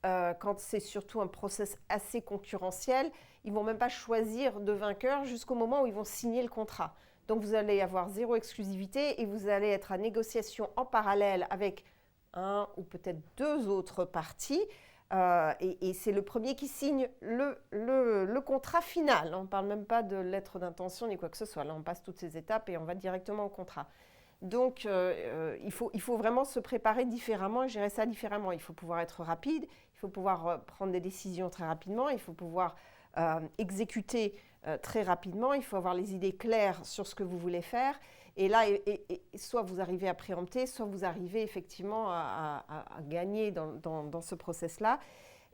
quand c'est surtout un process assez concurrentiel, ils ne vont même pas choisir de vainqueur jusqu'au moment où ils vont signer le contrat. Donc vous allez avoir zéro exclusivité et vous allez être à négociation en parallèle avec un ou peut-être deux autres parties. Et c'est le premier qui signe le contrat final. On ne parle même pas de lettre d'intention ni quoi que ce soit. Là, on passe toutes ces étapes et on va directement au contrat. Donc, il faut vraiment se préparer différemment et gérer ça différemment. Il faut pouvoir être rapide, il faut pouvoir prendre des décisions très rapidement, il faut pouvoir exécuter très rapidement, il faut avoir les idées claires sur ce que vous voulez faire. Et là, soit vous arrivez à préempter, soit vous arrivez effectivement à gagner dans ce process-là.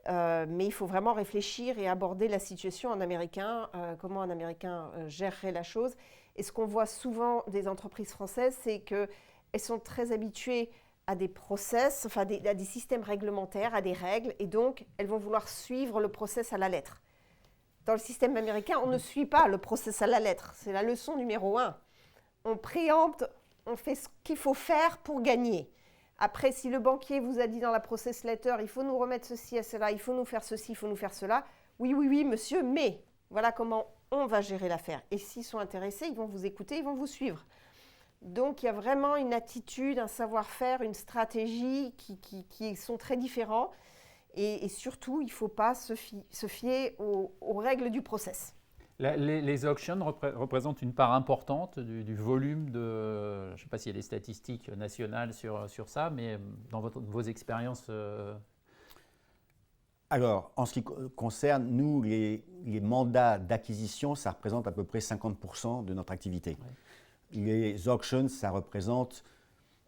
Mais il faut vraiment réfléchir et aborder la situation en américain, comment un Américain gérerait la chose. Et ce qu'on voit souvent des entreprises françaises, c'est qu'elles sont très habituées à des process, enfin à des systèmes réglementaires, à des règles, et donc elles vont vouloir suivre le process à la lettre. Dans le système américain, on ne suit pas le process à la lettre. C'est la leçon numéro 1. On préempte, on fait ce qu'il faut faire pour gagner. Après, si le banquier vous a dit dans la process letter, il faut nous remettre ceci à cela, il faut nous faire ceci, il faut nous faire cela, oui, monsieur, mais voilà comment on va gérer l'affaire. Et s'ils sont intéressés, ils vont vous écouter, ils vont vous suivre. Donc, il y a vraiment une attitude, un savoir-faire, une stratégie qui sont très différents. Et surtout, il ne faut pas se fier aux règles du process. Les auctions représentent une part importante du volume de... Je ne sais pas s'il y a des statistiques nationales sur ça, mais dans vos expériences... Alors, en ce qui concerne, nous, les mandats d'acquisition, ça représente à peu près 50% de notre activité. Ouais. Les auctions, ça représente,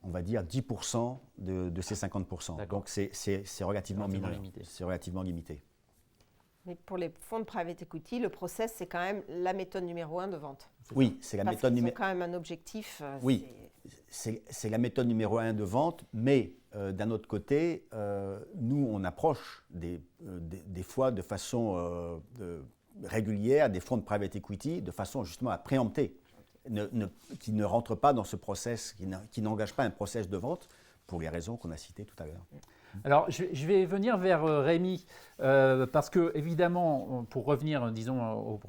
on va dire, 10% de ces 50%. Donc, c'est relativement mineur. C'est relativement limité. Mais pour les fonds de private equity, le process, c'est quand même la méthode numéro 1 de vente. Oui, c'est la méthode numéro 1. Quand même un objectif. Oui, c'est la méthode numéro 1 de vente, mais d'un autre côté, nous, on approche des fois de façon régulière des fonds de private equity de façon justement à préempter, qui ne rentrent pas dans ce process, qui n'engagent pas un process de vente pour les raisons qu'on a citées tout à l'heure. Alors, je vais venir vers Rémi, parce que, évidemment, pour revenir, disons,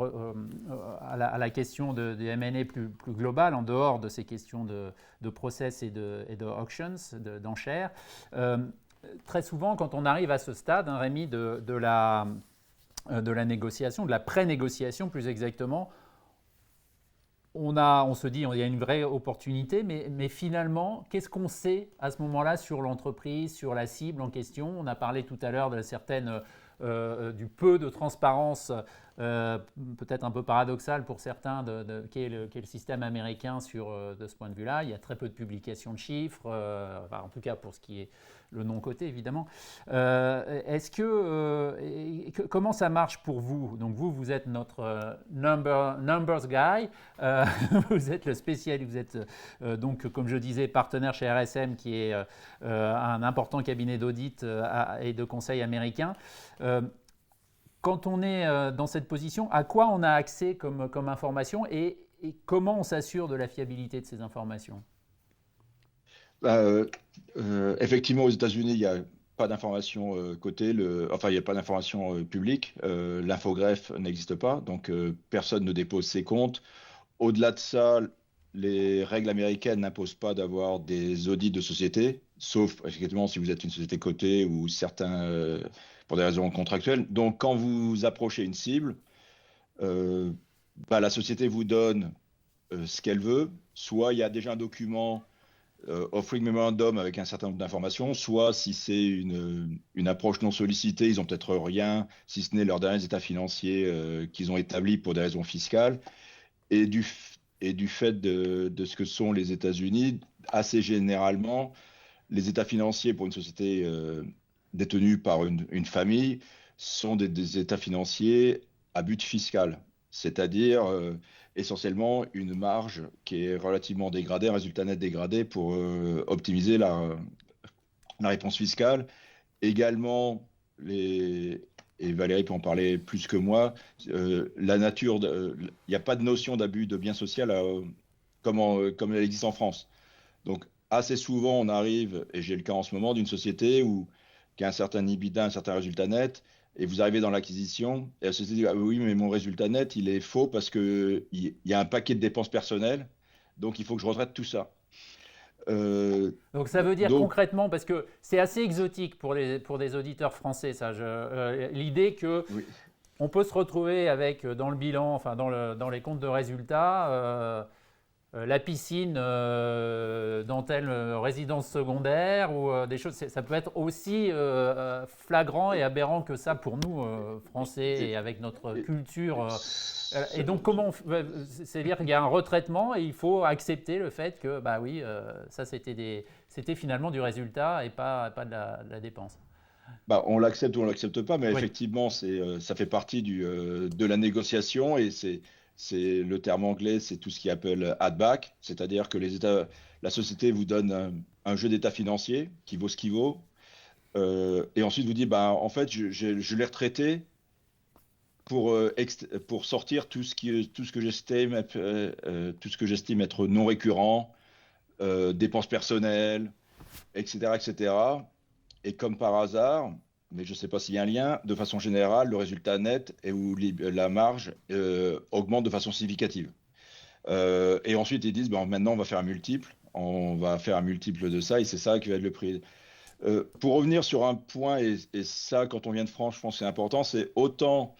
à la question des M&A plus globale, en dehors de ces questions de process et de auctions, d'enchères, très souvent, quand on arrive à ce stade, Rémi, de la négociation, de la pré-négociation plus exactement, on se dit qu'il y a une vraie opportunité, mais finalement, qu'est-ce qu'on sait à ce moment-là sur l'entreprise, sur la cible en question? On a parlé tout à l'heure du peu de transparence, peut-être un peu paradoxal pour certains, qu'est le système américain de ce point de vue-là. Il y a très peu de publications de chiffres, en tout cas pour ce qui est le non-côté évidemment. Comment ça marche pour vous? Donc vous êtes notre numbers guy, vous êtes le spécialiste, vous êtes donc comme je disais partenaire chez RSM qui est un important cabinet d'audit et de conseil américain. Quand on est dans cette position, à quoi on a accès comme information et comment on s'assure de la fiabilité de ces informations? Effectivement, aux États-Unis, il n'y a pas d'information cotée, il n'y a pas d'information publique. L'infogreffe n'existe pas, donc personne ne dépose ses comptes. Au-delà de ça, les règles américaines n'imposent pas d'avoir des audits de société, sauf effectivement si vous êtes une société cotée ou certains pour des raisons contractuelles. Donc, quand vous approchez une cible, la société vous donne ce qu'elle veut. Soit il y a déjà un document offering memorandum avec un certain nombre d'informations, soit si c'est une approche non sollicitée, ils n'ont peut-être rien, si ce n'est leurs derniers états financiers qu'ils ont établis pour des raisons fiscales. Et du fait de ce que sont les États-Unis, assez généralement, les états financiers pour une société détenue par une famille sont des états financiers à but fiscal, c'est-à-dire essentiellement une marge qui est relativement dégradée, un résultat net dégradé pour optimiser la réponse fiscale. Également, et Valérie peut en parler plus que moi, la nature, il n'y a pas de notion d'abus de bien social comme elle existe en France. Donc, assez souvent, on arrive, et j'ai le cas en ce moment, d'une société qui a un certain EBITDA, un certain résultat net, et vous arrivez dans l'acquisition, et la société dit ah oui, mais mon résultat net, il est faux parce qu'il y a un paquet de dépenses personnelles, donc il faut que je retraite tout ça. Donc ça veut dire concrètement, parce que c'est assez exotique pour des auditeurs français, ça, l'idée que oui. On peut se retrouver avec dans le bilan, enfin dans les comptes de résultats, la piscine dans telle résidence secondaire ou des choses, ça peut être aussi flagrant et aberrant que ça pour nous, Français, et avec notre culture. Et donc, c'est-à-dire qu'il y a un retraitement et il faut accepter le fait que, ça c'était finalement du résultat et pas de la dépense. On l'accepte ou on ne l'accepte pas, mais oui. Effectivement, ça fait partie de la négociation et c'est le terme anglais, c'est tout ce qui appelle add back, c'est-à-dire que la société vous donne un jeu d'état financier qui vaut ce qu'il vaut, et ensuite vous dit, en fait, je l'ai retraité pour sortir tout ce que j'estime être non récurrent, dépenses personnelles, etc., etc. Et comme par hasard, mais je ne sais pas s'il y a un lien, de façon générale, le résultat net ou la marge augmente de façon significative. Et ensuite, ils disent, maintenant, on va faire un multiple de ça, et c'est ça qui va être le prix. Pour revenir sur un point, et ça, quand on vient de France, je pense que c'est important, c'est autant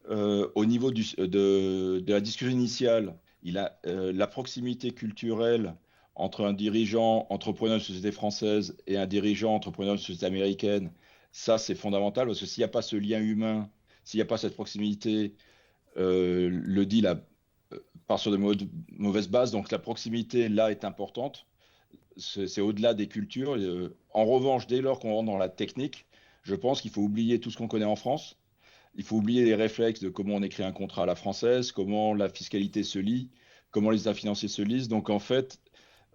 au niveau de la discussion initiale, la proximité culturelle entre un dirigeant entrepreneur de société française et un dirigeant entrepreneur de société américaine, ça c'est fondamental parce que s'il n'y a pas ce lien humain, s'il n'y a pas cette proximité, le deal part sur de mauvaises bases. Donc la proximité là est importante, c'est au-delà des cultures. En revanche, dès lors qu'on rentre dans la technique, je pense qu'il faut oublier tout ce qu'on connaît en France il faut oublier les réflexes de comment on écrit un contrat à la française, comment la fiscalité se lie, comment les états financiers se lisent. Donc en fait,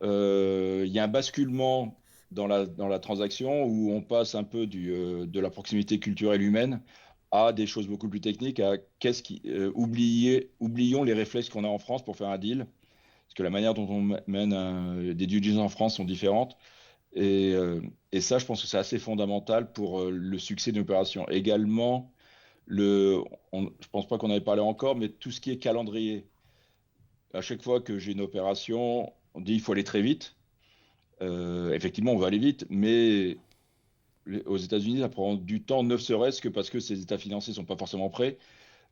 il y a un basculement dans la transaction où on passe un peu de la proximité culturelle humaine à des choses beaucoup plus techniques, à oublions les réflexes qu'on a en France pour faire un deal, parce que la manière dont on mène des due diligence en France sont différentes. Et ça, je pense que c'est assez fondamental pour le succès d'une opération. Également, je ne pense pas qu'on avait parlé encore, mais tout ce qui est calendrier. À chaque fois que j'ai une opération, on dit il faut aller très vite. Effectivement, on va aller vite, mais aux États-Unis, ça prend du temps, ne serait-ce que parce que ces états financiers ne sont pas forcément prêts.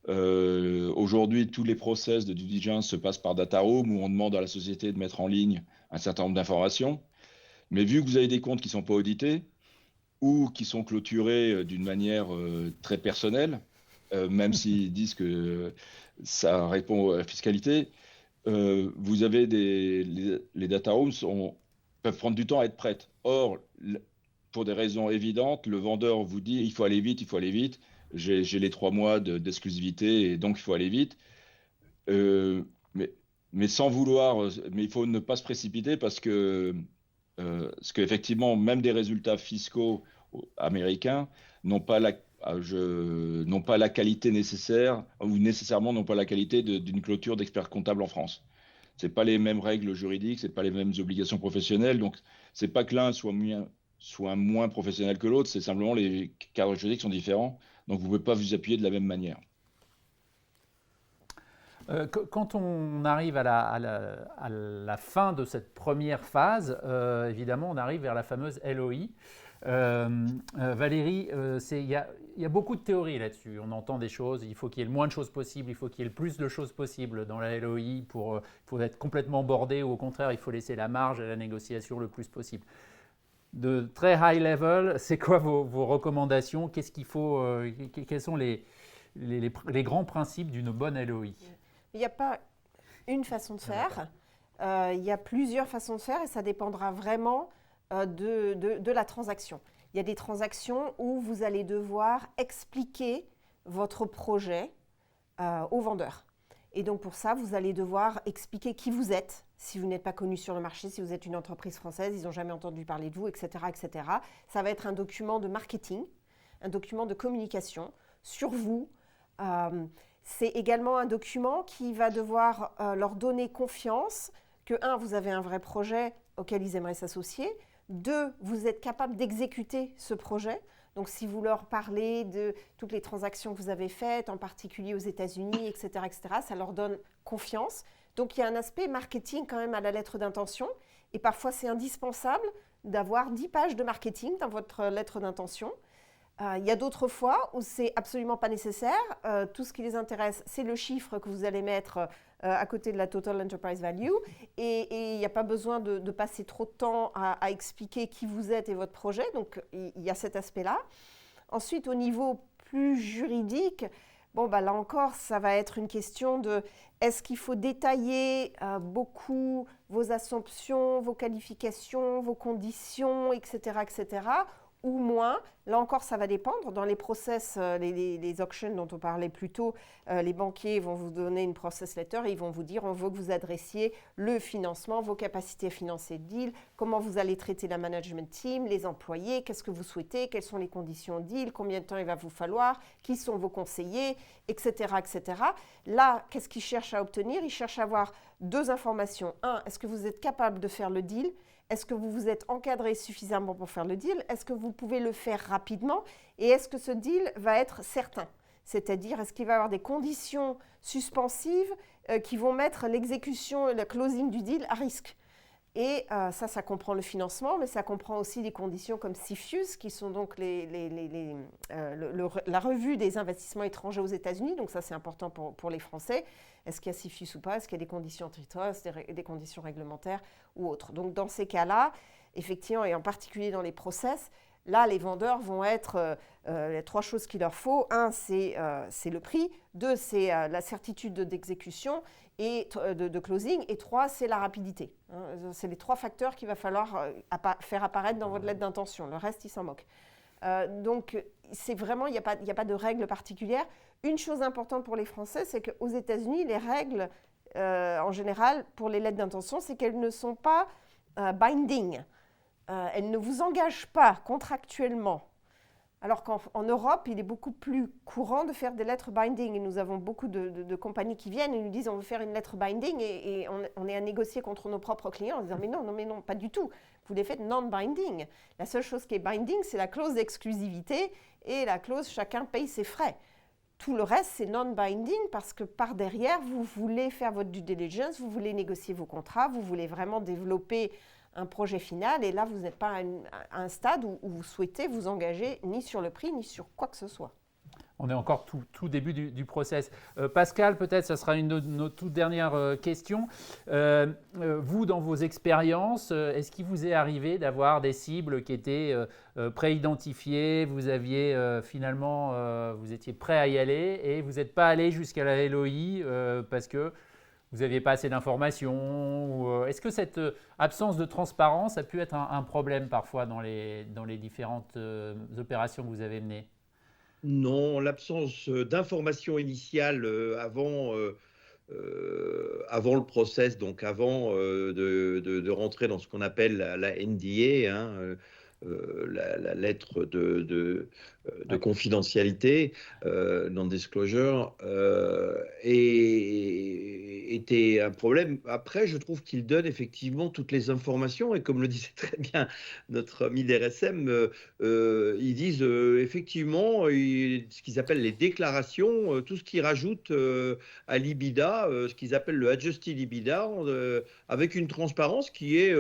Aujourd'hui, tous les process de due diligence se passent par data room où on demande à la société de mettre en ligne un certain nombre d'informations. Mais vu que vous avez des comptes qui ne sont pas audités ou qui sont clôturés d'une manière très personnelle, même s'ils disent que ça répond à la fiscalité, vous avez les data rooms peuvent prendre du temps à être prêtes. Or, pour des raisons évidentes, le vendeur vous dit il faut aller vite, il faut aller vite. J'ai les 3 mois d'exclusivité et donc il faut aller vite. Mais sans vouloir, mais il faut ne pas se précipiter parce qu'effectivement, même des résultats fiscaux américains n'ont pas la qualité nécessaire, ou nécessairement n'ont pas la qualité d'une clôture d'expert comptable en France. Ce n'est pas les mêmes règles juridiques, ce n'est pas les mêmes obligations professionnelles. Donc, ce n'est pas que l'un soit moins professionnel que l'autre, c'est simplement les cadres juridiques sont différents. Donc, vous ne pouvez pas vous appuyer de la même manière. Quand on arrive à la fin de cette première phase, évidemment, on arrive vers la fameuse LOI. Valérie, il y a beaucoup de théories là-dessus. On entend des choses, il faut qu'il y ait le moins de choses possible, il faut qu'il y ait le plus de choses possible dans la LOI pour être complètement bordé, ou au contraire, il faut laisser la marge à la négociation le plus possible. De très high level, c'est quoi vos recommandations? Qu'est-ce qu'il faut, quels sont les grands principes d'une bonne LOI? Il n'y a pas une façon de faire, il y a plusieurs façons de faire et ça dépendra vraiment de la transaction. Il y a des transactions où vous allez devoir expliquer votre projet au vendeur. Et donc pour ça, vous allez devoir expliquer qui vous êtes, si vous n'êtes pas connu sur le marché, si vous êtes une entreprise française, ils n'ont jamais entendu parler de vous, etc., etc. Ça va être un document de marketing, un document de communication sur vous. C'est également un document qui va devoir leur donner confiance que, 1, vous avez un vrai projet auquel ils aimeraient s'associer, 2, vous êtes capable d'exécuter ce projet. Donc, si vous leur parlez de toutes les transactions que vous avez faites, en particulier aux États-Unis, etc., ça leur donne confiance. Donc, il y a un aspect marketing quand même à la lettre d'intention. Et parfois, c'est indispensable d'avoir 10 pages de marketing dans votre lettre d'intention. Il y a d'autres fois où c'est absolument pas nécessaire. Tout ce qui les intéresse, c'est le chiffre que vous allez mettre à côté de la Total Enterprise Value. Et il n'y a pas besoin de passer trop de temps à expliquer qui vous êtes et votre projet. Donc, il y a cet aspect-là. Ensuite, au niveau plus juridique, là encore, ça va être une question de est-ce qu'il faut détailler beaucoup vos assumptions, vos qualifications, vos conditions, etc., ou moins. Là encore, ça va dépendre. Dans les process, les auctions dont on parlait plus tôt, les banquiers vont vous donner une process letter et ils vont vous dire on veut que vous adressiez le financement, vos capacités à financer le deal, comment vous allez traiter la management team, les employés, qu'est-ce que vous souhaitez, quelles sont les conditions de deal, combien de temps il va vous falloir, qui sont vos conseillers, etc., etc. Là, qu'est-ce qu'ils cherchent à obtenir? Ils cherchent à avoir 2 informations. 1, est-ce que vous êtes capable de faire le deal? Est-ce que vous vous êtes encadré suffisamment pour faire le deal? Est-ce que vous pouvez le faire rapidement? Et est-ce que ce deal va être certain? C'est-à-dire, est-ce qu'il va y avoir des conditions suspensives qui vont mettre l'exécution et le closing du deal à risque? Et ça comprend le financement, mais ça comprend aussi des conditions comme CFIUS, qui sont donc la revue des investissements étrangers aux États-Unis. Donc ça, c'est important pour les Français. Est-ce qu'il y a CFIUS ou pas? Est-ce qu'il y a des conditions antitrust, des conditions réglementaires ou autres? Donc dans ces cas-là, effectivement, et en particulier dans les process, là, les vendeurs vont être les 3 choses qu'il leur faut. 1, c'est le prix. 2, c'est la certitude d'exécution et de closing. Et 3, c'est la rapidité. C'est les 3 facteurs qu'il va falloir faire apparaître dans votre lettre d'intention. Le reste, ils s'en moquent. Donc, c'est vraiment, il n'y a pas de règles particulières. Une chose importante pour les Français, c'est qu'aux États-Unis, les règles, en général, pour les lettres d'intention, c'est qu'elles ne sont pas binding. Elles ne vous engagent pas contractuellement. Alors qu'en Europe, il est beaucoup plus courant de faire des lettres binding. Et nous avons beaucoup de compagnies qui viennent et nous disent on veut faire une lettre binding et on est à négocier contre nos propres clients en disant mais non, pas du tout. Vous les faites non-binding. La seule chose qui est binding, c'est la clause d'exclusivité et la clause chacun paye ses frais. Tout le reste, c'est non-binding parce que par derrière, vous voulez faire votre due diligence, vous voulez négocier vos contrats, vous voulez vraiment développer un projet final. Et là, vous n'êtes pas à un stade où vous souhaitez vous engager ni sur le prix, ni sur quoi que ce soit. On est encore tout début du process. Pascal, peut-être, ça sera une de nos toutes dernières questions. Vous, dans vos expériences, est-ce qu'il vous est arrivé d'avoir des cibles qui étaient pré-identifiées, vous aviez finalement, vous étiez prêt à y aller et vous n'êtes pas allé jusqu'à la LOI parce que vous n'aviez pas assez d'informations Est-ce que cette absence de transparence a pu être un problème parfois dans les différentes opérations que vous avez menées ? Non, l'absence d'informations initiales avant le process, donc avant de rentrer dans ce qu'on appelle la NDA, hein, la lettre de confidentialité, non-disclosure, était un problème. Après, je trouve qu'il donne effectivement toutes les informations et comme le disait très bien notre ami d'RSM, ils disent effectivement ce qu'ils appellent les déclarations, tout ce qu'ils rajoutent à l'IBIDA, ce qu'ils appellent le adjusted IBIDA, avec une transparence qui est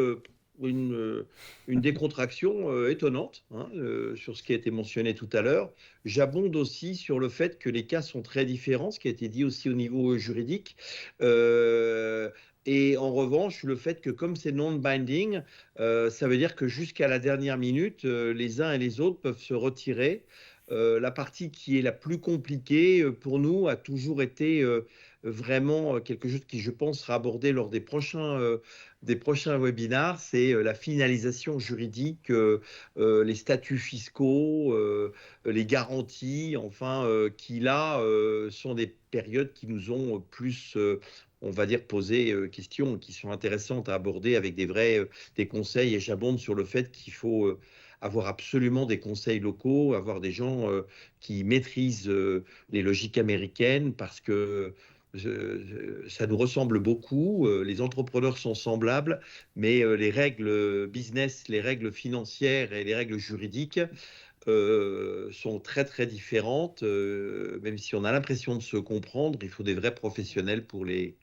une décontraction étonnante hein, sur ce qui a été mentionné tout à l'heure. J'abonde aussi sur le fait que les cas sont très différents, ce qui a été dit aussi au niveau juridique. Et en revanche, le fait que comme c'est non-binding, ça veut dire que jusqu'à la dernière minute, les uns et les autres peuvent se retirer. La partie qui est la plus compliquée pour nous a toujours été vraiment quelque chose qui, je pense, sera abordé lors des prochains webinars, c'est la finalisation juridique, les statuts fiscaux, les garanties, enfin, qui là sont des périodes qui nous ont plus on va dire, poser questions qui sont intéressantes à aborder avec des conseils. Et j'abonde sur le fait qu'il faut avoir absolument des conseils locaux, avoir des gens qui maîtrisent les logiques américaines parce que ça nous ressemble beaucoup. Les entrepreneurs sont semblables, mais les règles business, les règles financières et les règles juridiques sont très très différentes. Même si on a l'impression de se comprendre, il faut des vrais professionnels pour les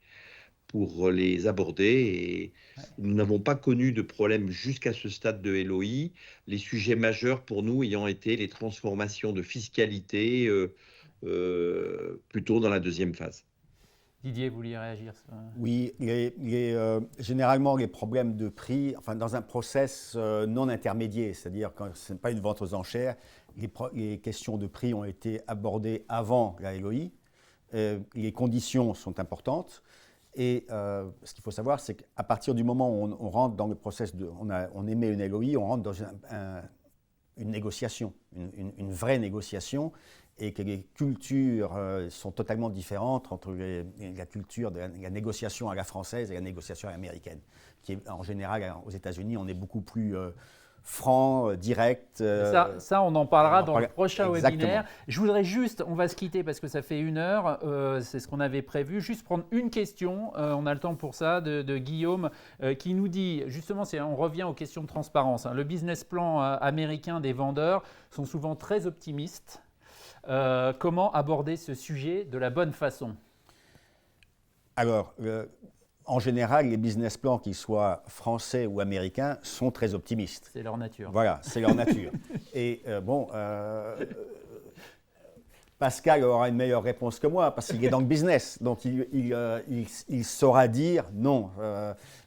aborder et nous n'avons pas connu de problème jusqu'à ce stade de LOI. Les sujets majeurs pour nous ayant été les transformations de fiscalité plutôt dans la deuxième phase. Didier, vous vouliez réagir? Oui, généralement les problèmes de prix, enfin dans un process non intermédiaire, c'est-à-dire quand ce n'est pas une vente aux enchères, les questions de prix ont été abordées avant la LOI. Les conditions sont importantes. Et ce qu'il faut savoir, c'est qu'à partir du moment où on rentre dans le process, on émet une LOI, on rentre dans une négociation, une vraie négociation, et que les cultures sont totalement différentes entre la culture de la négociation à la française et la négociation à l'américaine, qui est en général aux États-Unis, on est beaucoup plus franc, direct. Ça, on en parlera dans le prochain Exactement. webinaire. Je voudrais juste, on va se quitter parce que ça fait 1 heure, c'est ce qu'on avait prévu, juste prendre une question, on a le temps pour ça, de Guillaume, qui nous dit, justement, on revient aux questions de transparence. Le business plan américain des vendeurs sont souvent très optimistes. Comment aborder ce sujet de la bonne façon? Alors, en général, les business plans, qu'ils soient français ou américains, sont très optimistes. C'est leur nature. Voilà, c'est leur nature. Et Pascal aura une meilleure réponse que moi parce qu'il est dans le business. Donc, il saura dire non,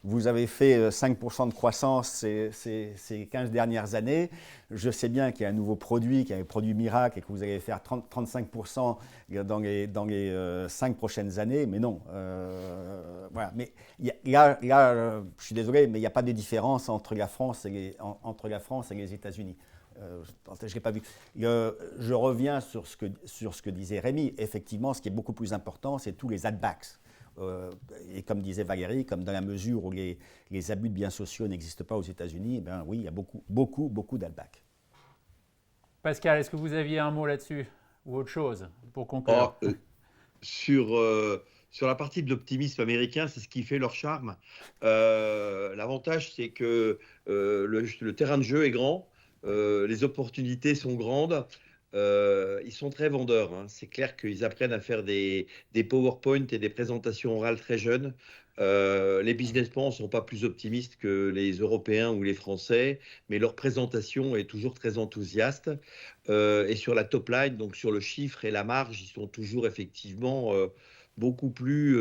vous avez fait 5% de croissance ces 15 dernières années. Je sais bien qu'il y a un nouveau produit, qu'il y a un produit miracle et que vous allez faire 35% dans les 5 prochaines années. Mais non. Voilà. Mais là, je suis désolé, mais il n'y a pas de différence entre la France et les États-Unis. Je l'ai pas vu. Je reviens sur ce que disait Rémi. Effectivement, ce qui est beaucoup plus important, c'est tous les add-backs. Et comme disait Valérie, comme dans la mesure où les abus de biens sociaux n'existent pas aux États-Unis, ben oui, il y a beaucoup d'add-backs. Pascal, est-ce que vous aviez un mot là-dessus ou autre chose pour conclure? Sur la partie de l'optimisme américain, c'est ce qui fait leur charme. L'avantage, c'est que le terrain de jeu est grand, les opportunités sont grandes. Ils sont très vendeurs, hein. C'est clair qu'ils apprennent à faire des PowerPoint et des présentations orales très jeunes. Les businessmen ne sont pas plus optimistes que les Européens ou les Français, mais leur présentation est toujours très enthousiaste. Et sur la top line, donc sur le chiffre et la marge, ils sont toujours effectivement beaucoup plus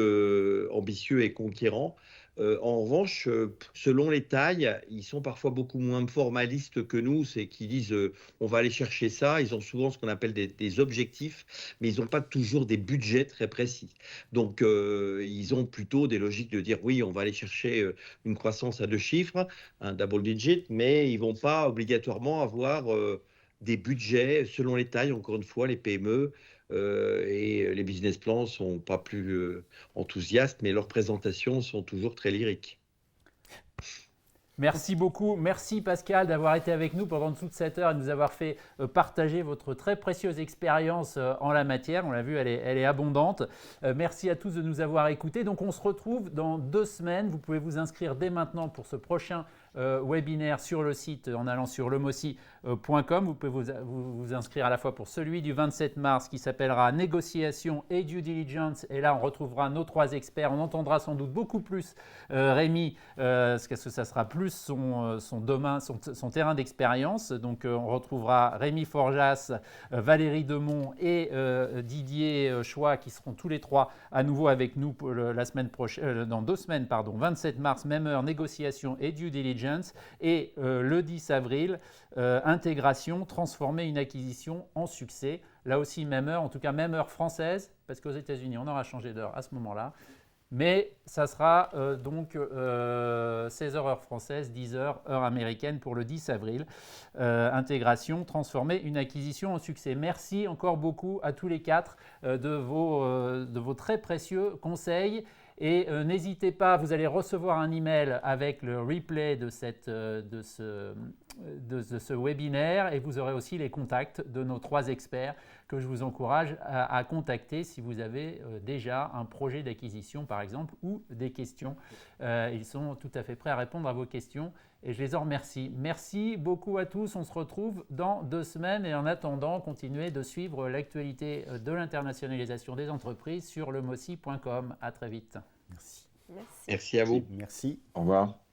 ambitieux et conquérants. En revanche, selon les tailles, ils sont parfois beaucoup moins formalistes que nous. C'est qu'ils disent on va aller chercher ça. Ils ont souvent ce qu'on appelle des objectifs, mais ils n'ont pas toujours des budgets très précis. Donc, ils ont plutôt des logiques de dire oui, on va aller chercher une croissance à 2 chiffres, un double digit, mais ils ne vont pas obligatoirement avoir des budgets selon les tailles. Encore une fois, les PME. Et les business plans ne sont pas plus enthousiastes, mais leurs présentations sont toujours très lyriques. Merci beaucoup. Merci Pascal d'avoir été avec nous pendant toute cette heure et de nous avoir fait partager votre très précieuse expérience en la matière. On l'a vu, elle est abondante. Merci à tous de nous avoir écoutés. Donc on se retrouve dans 2 semaines. Vous pouvez vous inscrire dès maintenant pour ce prochain webinaire sur le site en allant sur lemossi.com. Vous pouvez vous inscrire à la fois pour celui du 27 mars qui s'appellera Négociation et Due Diligence. Et là, on retrouvera nos 3 experts. On entendra sans doute beaucoup plus Rémi, parce que ça sera plus son domaine, son terrain d'expérience. Donc, on retrouvera Rémi Forjas, Valérie Demont et Didier Choix qui seront tous les 3 à nouveau avec nous pour la semaine prochaine, dans 2 semaines, 27 mars, même heure, Négociation et Due Diligence. Et le 10 avril, intégration, transformer une acquisition en succès. Là aussi, même heure, en tout cas même heure française, parce qu'aux États-Unis, on aura changé d'heure à ce moment-là. Mais ça sera donc 16h heure française, 10h heure américaine pour le 10 avril. Intégration, transformer une acquisition en succès. Merci encore beaucoup à tous les 4 de vos très précieux conseils. Et n'hésitez pas, vous allez recevoir un email avec le replay de ce webinaire et vous aurez aussi les contacts de nos 3 experts que je vous encourage à contacter si vous avez déjà un projet d'acquisition par exemple ou des questions. Ils sont tout à fait prêts à répondre à vos questions et je les en remercie. Merci beaucoup à tous, on se retrouve dans 2 semaines et en attendant, continuez de suivre l'actualité de l'internationalisation des entreprises sur lemossi.com. À très vite. Merci. Merci à vous. Merci. Au revoir.